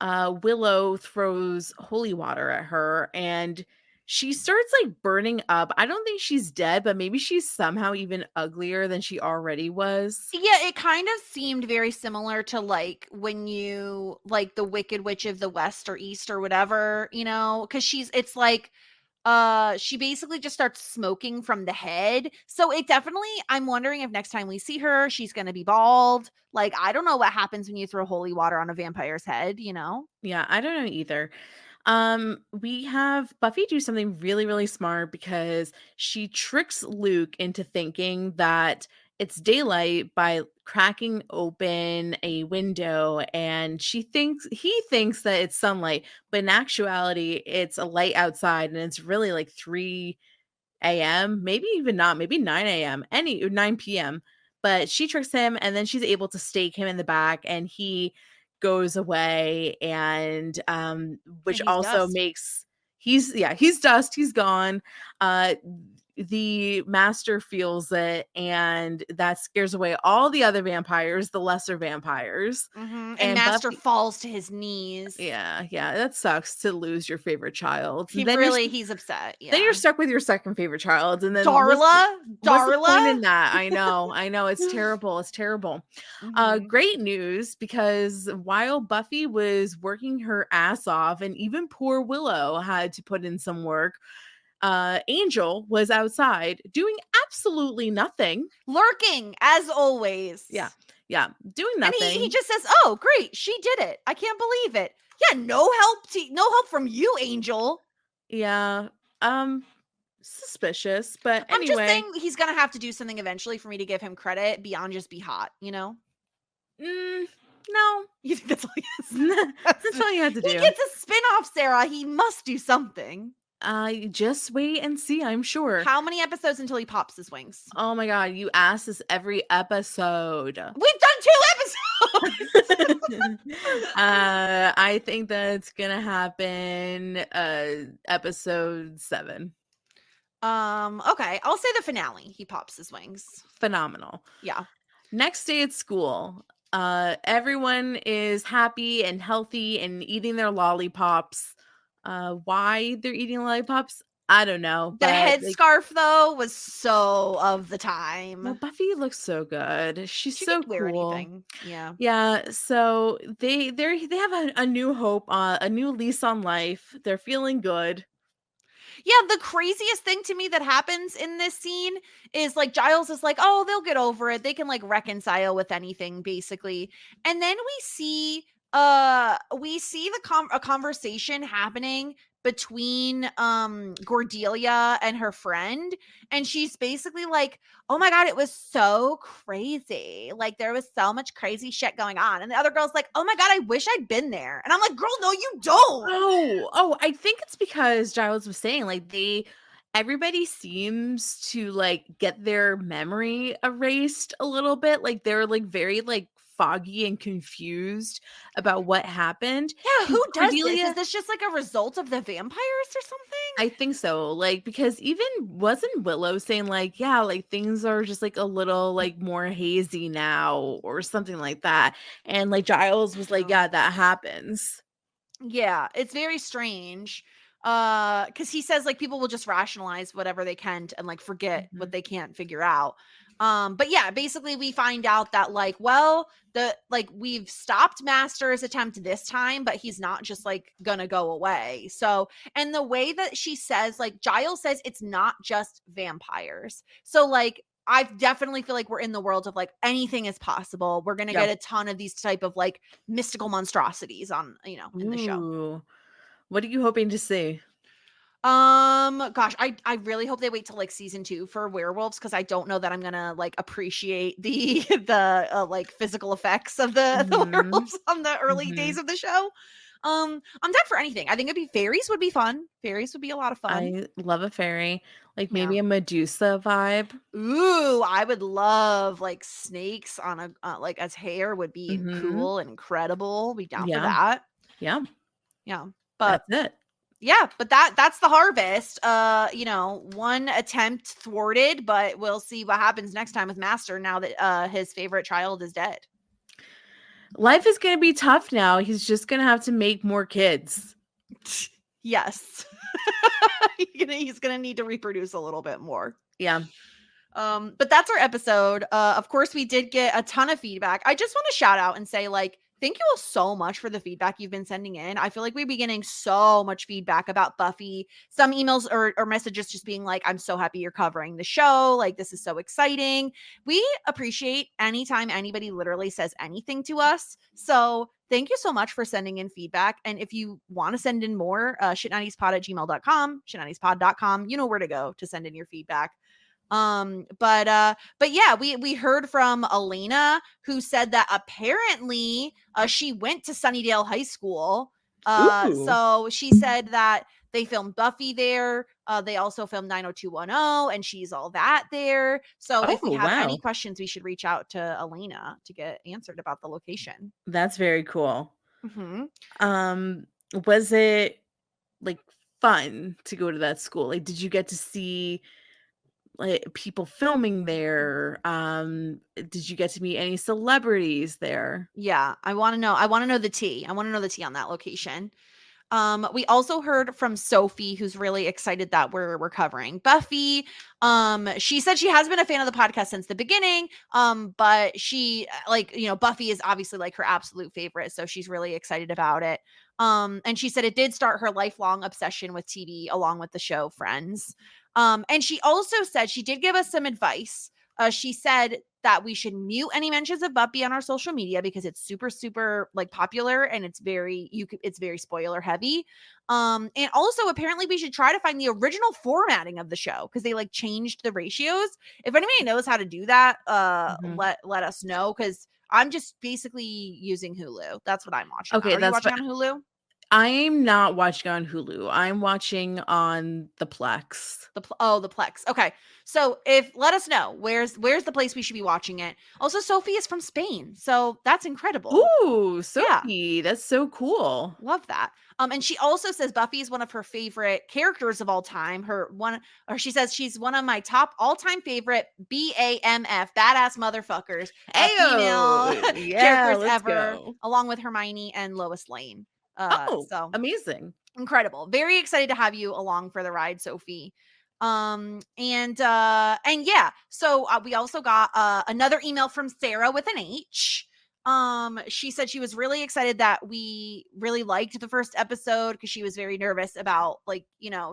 Willow throws holy water at her and she starts like burning up. I don't think she's dead, but maybe she's somehow even uglier than she already was. Yeah, it kind of seemed very similar to like when you like the Wicked Witch of the West or East or whatever, you know, because it's like she basically just starts smoking from the head. So it definitely, I'm wondering if next time we see her, she's gonna be bald. Like, I don't know what happens when you throw holy water on a vampire's head, you know? Yeah, I don't know either. We have Buffy do something really, really smart because she tricks Luke into thinking that it's daylight by cracking open a window, and he thinks that it's sunlight, but in actuality, it's a light outside, and it's really like 3 a.m., maybe even not, maybe 9 a.m., or 9 p.m. But she tricks him, and then she's able to stake him in the back, and he goes away, and which he's also dust. makes he's dust, he's gone. The master feels it, and that scares away all the other vampires, the lesser vampires. And And Master Buffy, falls to his knees. yeah, that sucks to lose your favorite child. He's upset. Yeah. Then you're stuck with your second favorite child, and then Darla. what's the point in that? I know, it's terrible. It's terrible. Mhm. Great news, because while Buffy was working her ass off, and even poor Willow had to put in some work, Angel was outside doing absolutely nothing. Lurking as always. Yeah, doing And nothing. he just says, "Oh, great, she did it. I can't believe it." Yeah, no help from you, Angel. Yeah, suspicious, but I'm just anyway. saying he's gonna have to do something eventually for me to give him credit beyond just be hot, you know? No. You think that's all he has? That's all you have to do. He gets a spin-off, Sarah. He must do something. Just wait and see, I'm sure. How many episodes until he pops his wings? Oh my god, you ask this every episode. We've done 2 episodes. I think that's gonna happen episode 7. Okay, I'll say the finale. He pops his wings. Phenomenal. Yeah. Next day at school, everyone is happy and healthy and eating their lollipops. Why they're eating lollipops, I don't know. The but headscarf though was so of the time. Well, Buffy looks so good. She's She so could wear cool. anything. Yeah. Yeah, so they have a new hope, a new lease on life. They're feeling good. Yeah, the craziest thing to me that happens in this scene is like Giles is like, "Oh, they'll get over it. They can like reconcile with anything basically." And then we see a conversation happening between Cordelia and her friend, and she's basically like, "Oh my god, it was so crazy. Like there was so much crazy shit going on." And the other girl's like, "Oh my god, I wish I'd been there." And I'm like, "Girl, no you don't." Oh, I think it's because Giles was saying like everybody seems to like get their memory erased a little bit. Like they're like very like foggy and confused about what happened. Yeah, 'Cause who does this? Cordelia- Is this just like a result of the vampires or something? I think so. Like, because even wasn't Willow saying like, yeah, like things are just like a little like more hazy now or something like that. And like Giles was like, yeah, that happens. Yeah, it's very strange. Because he says like people will just rationalize whatever they can and like forget what they can't figure out. But yeah, basically we find out that like, well, we've stopped Master's attempt this time, but he's not just like gonna go away. So, and the way that she says, like Giles says, it's not just vampires. So like I definitely feel like we're in the world of like anything is possible. We're gonna get a ton of these type of like mystical monstrosities on, in the show. Ooh. What are you hoping to see? Gosh, I really hope they wait till like season 2 for werewolves, because I don't know that I'm gonna like appreciate the like physical effects of the werewolves on the early days of the show. I'm down for anything. I think fairies would be fun. Fairies would be a lot of fun. I love a fairy, like maybe a Medusa vibe. Ooh, I would love like snakes on a like as hair would be cool and incredible. Be down for that. Yeah, But that's it. Yeah, but that's the harvest. One attempt thwarted, but we'll see what happens next time with Master now that his favorite child is dead. Life is going to be tough now. He's just going to have to make more kids. Yes. He's going to need to reproduce a little bit more. Yeah. But that's our episode. Of course, we did get a ton of feedback. I just want to shout out and say, like, thank you all so much for the feedback you've been sending in. I feel like we've been getting so much feedback about Buffy. Some emails or messages just being like, I'm so happy you're covering the show. Like, this is so exciting. We appreciate anytime anybody literally says anything to us. So thank you so much for sending in feedback. And if you want to send in more, shit90spod@gmail.com, shit90spod.com, you know where to go to send in your feedback. But yeah, we heard from Elena, who said that apparently she went to Sunnydale High School. So she said that they filmed Buffy there. They also filmed 90210 and She's All That there. So if we have any questions, we should reach out to Elena to get answered about the location. That's very cool. Was it like fun to go to that school? Like, did you get to see like people filming there? Did you get to meet any celebrities there? Yeah, I want to know the tea. I want to know the tea on that location. We also heard from Sophie, who's really excited that we're covering Buffy. She said she has been a fan of the podcast since the beginning. But she Buffy is obviously like her absolute favorite, so she's really excited about it. And she said it did start her lifelong obsession with TV along with the show Friends. And she also said she did give us some advice. She said that we should mute any mentions of Buffy on our social media because it's super, super like popular and it's very spoiler heavy. And also apparently we should try to find the original formatting of the show because they like changed the ratios. If anybody knows how to do that, let us know, because I'm just basically using Hulu. That's what I'm watching. Okay, Are you watching on Hulu? I'm not watching on Hulu. I'm watching on the Plex. The Plex. Okay. So let us know where's the place we should be watching it. Also, Sophie is from Spain, so that's incredible. Ooh, Sophie, yeah. That's so cool. Love that. And she also says Buffy is one of her favorite characters of all time. She says she's one of my top all-time favorite BAMF badass motherfuckers, female characters ever, along with Hermione and Lois Lane. So amazing, incredible, very excited to have you along for the ride, Sophie. And yeah, so we also got another email from Sarah with an H. She said she was really excited that we really liked the first episode because she was very nervous about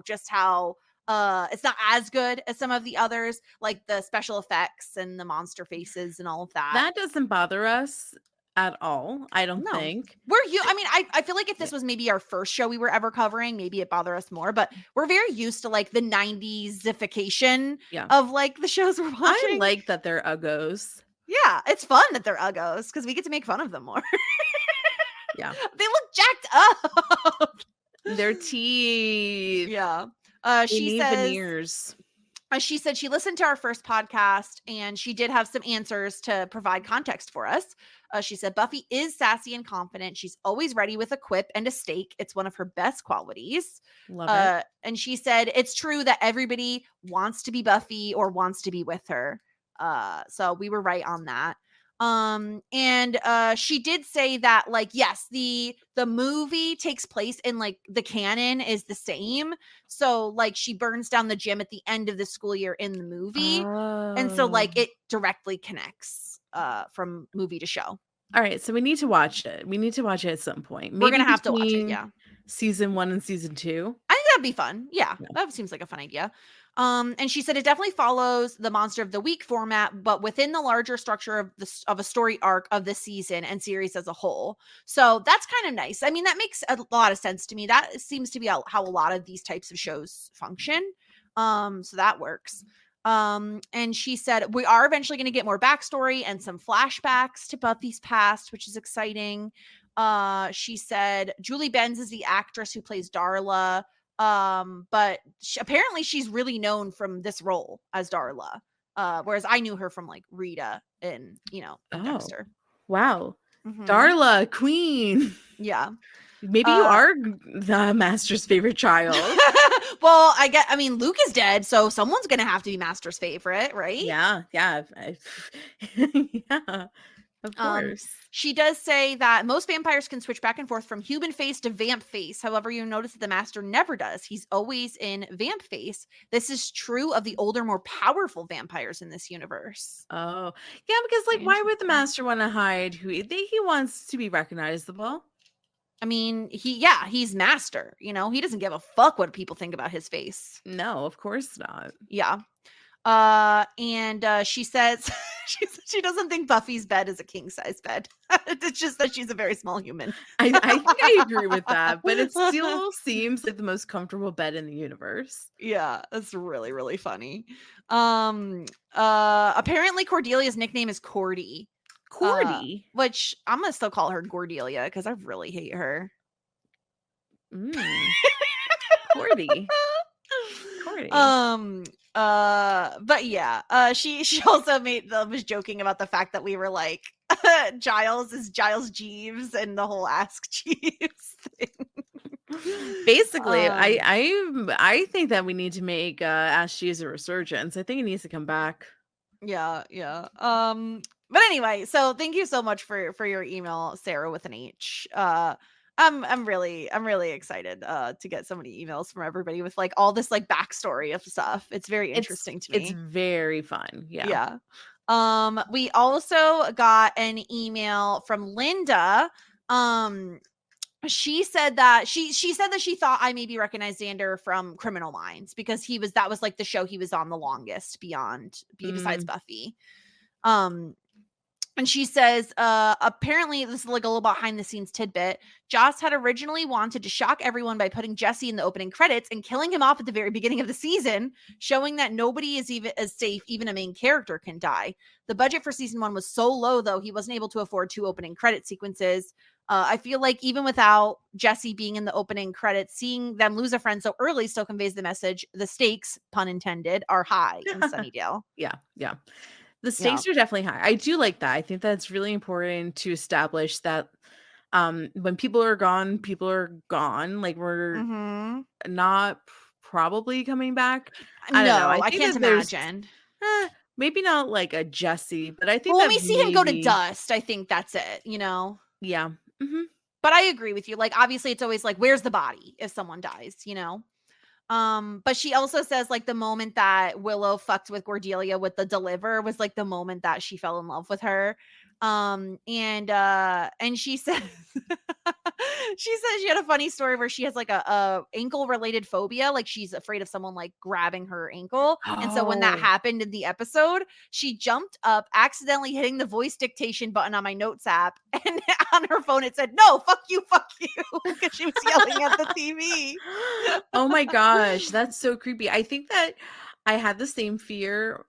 just how it's not as good as some of the others, like the special effects and the monster faces and all of that. That doesn't bother us at all, I don't think. I feel like if this was maybe our first show we were ever covering, maybe it bother us more, but we're very used to like the 90s-ification of like the shows we're watching. I like that they're uggos. Yeah, it's fun that they're uggos because we get to make fun of them more. Yeah. They look jacked up. Their teeth. Yeah. She says veneers. She said she listened to our first podcast and she did have some answers to provide context for us. She said Buffy is sassy and confident. She's always ready with a quip and a stake. It's one of her best qualities. Love it. And she said it's true that everybody wants to be Buffy or wants to be with her. So we were right on that. And she did say that, like, yes, the movie takes place in, like, the canon is the same. So, like, she burns down the gym at the end of the school year in the movie. And so, like, it directly connects from movie to show. All right, so we need to watch it. We need to watch it at some point. We're gonna Maybe have to watch it, between yeah. season 1 and season 2. I think that'd be fun. Yeah, that seems like a fun idea. And she said it definitely follows the Monster of the Week format, but within the larger structure of a story arc of the season and series as a whole. So that's kind of nice. I mean, that makes a lot of sense to me. That seems to be how a lot of these types of shows function. So that works. And she said we are eventually going to get more backstory and some flashbacks to Buffy's past, which is exciting. She said Julie Benz is the actress who plays Darla. But apparently she's really known from this role as Darla. Whereas I knew her from, like, Rita and, and Dexter. Wow. Mhm. Darla, queen. Yeah. Maybe you are the Master's favorite child. Well, I mean, Luke is dead, so someone's gonna have to be Master's favorite, right? Yeah. Yeah. Of course. She does say that most vampires can switch back and forth from human face to vamp face. However, you notice that the Master never does. He's always in vamp face. This is true of the older, more powerful vampires in this universe. Oh, yeah, because, like, why would the Master want to hide who he wants to be recognizable? I mean, he's Master, he doesn't give a fuck what people think about his face. No, of course not. Yeah. And she says she doesn't think Buffy's bed is a king size bed. It's just that she's a very small human. I think I agree with that, but it still seems like the most comfortable bed in the universe. Yeah, that's really, really funny. Apparently Cordelia's nickname is Cordy. Cordy? Which I'm gonna still call her Gordelia because I really hate her. Cordy. But yeah, she also was joking about the fact that we were like Giles is Giles Jeeves and the whole Ask Jeeves thing. Basically, I think that we need to make Ask Jeeves a resurgence. I think it needs to come back. Yeah. But anyway, so thank you so much for your email, Sarah with an H. I'm really excited to get so many emails from everybody with, like, all this, like, backstory of stuff. It's very interesting to me. It's very fun. Yeah. We also got an email from Linda. She said that she said that she thought I maybe recognized Xander from Criminal Minds because that was like the show he was on the longest besides Buffy. And she says, apparently, this is like a little behind the scenes tidbit. Joss had originally wanted to shock everyone by putting Jesse in the opening credits and killing him off at the very beginning of the season, showing that nobody is even as safe, even a main character can die. The budget for season 1 was so low, though, he wasn't able to afford 2 opening credit sequences. I feel like even without Jesse being in the opening credits, seeing them lose a friend so early still conveys the message. The stakes, pun intended, are high in Sunnydale. Yeah. The stakes are definitely high. I do like that. I think that's really important to establish that when people are gone. Like, we're not probably coming back. I don't know. I can't imagine. Maybe not like a Jesse, but I think when we see him go to dust, I think that's it, Yeah. But I agree with you. Like, obviously, it's always like, where's the body if someone dies, But she also says, like, the moment that Willow fucked with Cordelia with the deliver was like the moment that she fell in love with her. And she said she had a funny story where she has like a ankle related phobia, like she's afraid of someone like grabbing her ankle. And so when that happened in the episode, she jumped up, accidentally hitting the voice dictation button on my notes app, and on her phone it said, "No, fuck you," because she was yelling at the TV. Oh my gosh, that's so creepy. I think that I had the same fear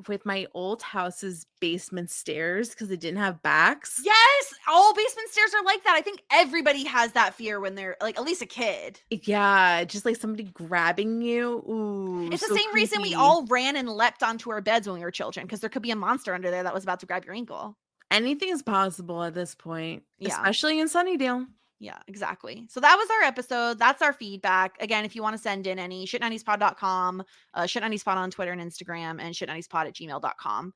with my old house's basement stairs because it didn't have backs. Yes, all basement stairs are like that. I think everybody has that fear when they're like at least a kid. Yeah, just like somebody grabbing you. Ooh, It's the so same reason we creepy. all ran and leapt onto our beds when we were children because there could be a monster under there that was about to grab your ankle. Anything is possible at this point, Yeah. especially in Sunnydale. Yeah, exactly. So that was our episode. That's our feedback. Again, if you want to send in any, shit90spod.com, shit90spod on Twitter and Instagram, and shit90spod@gmail.com.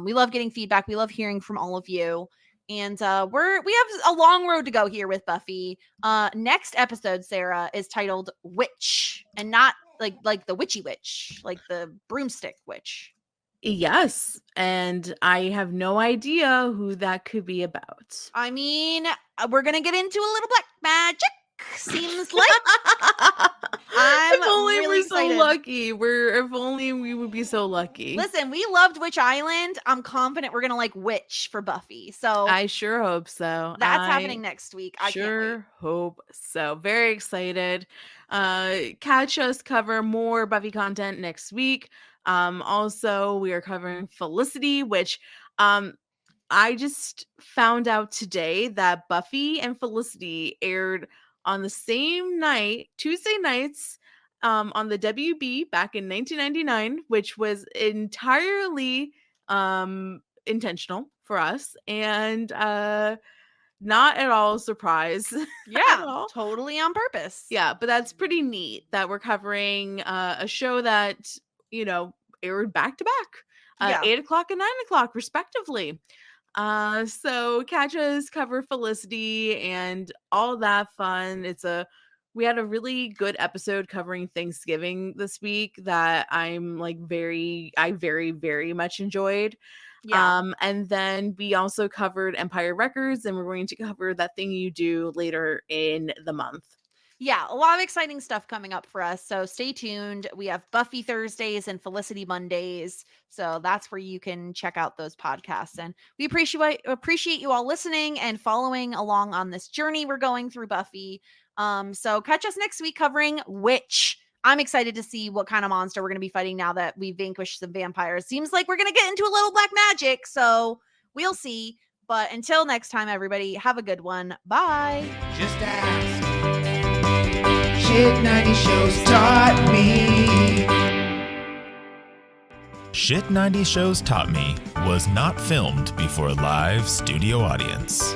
We love getting feedback. We love hearing from all of you. And we have a long road to go here with Buffy. Next episode, Sarah, is titled Witch, and not like the witchy witch, like the broomstick witch. Yes, and I have no idea who that could be about. I mean, we're gonna get into a little black magic. Seems like I'm if only really we're so excited. lucky. If only we would be so lucky. Listen, we loved Witch Island. I'm confident we're gonna like Witch for Buffy. So I sure hope so. that's happening next week. I can't wait. Sure hope so. Very excited. Catch us cover more Buffy content next week. Also, we are covering Felicity, which I just found out today that Buffy and Felicity aired on the same night, Tuesday nights, on the WB back in 1999, which was entirely intentional for us, and not at all a surprise. Yeah, all. totally on purpose. Yeah, but that's pretty neat that we're covering a show that, aired back to back, 8 o'clock and 9 o'clock, respectively. So catch us cover Felicity and all that fun. We had a really good episode covering Thanksgiving this week that I very, very much enjoyed. Yeah. And then we also covered Empire Records, and we're going to cover That Thing You Do later in the month. Yeah, a lot of exciting stuff coming up for us. So stay tuned. We have Buffy Thursdays and Felicity Mondays. So that's where you can check out those podcasts. And we appreciate you all listening and following along on this journey we're going through Buffy. So catch us next week covering Witch. I'm excited to see what kind of monster we're going to be fighting now that we've vanquished some vampires. Seems like we're going to get into a little black magic. So we'll see. But until next time, everybody, have a good one. Bye. Just ask. Shit 90 shows taught me. Shit 90 Shows Taught Me was not filmed before a live studio audience.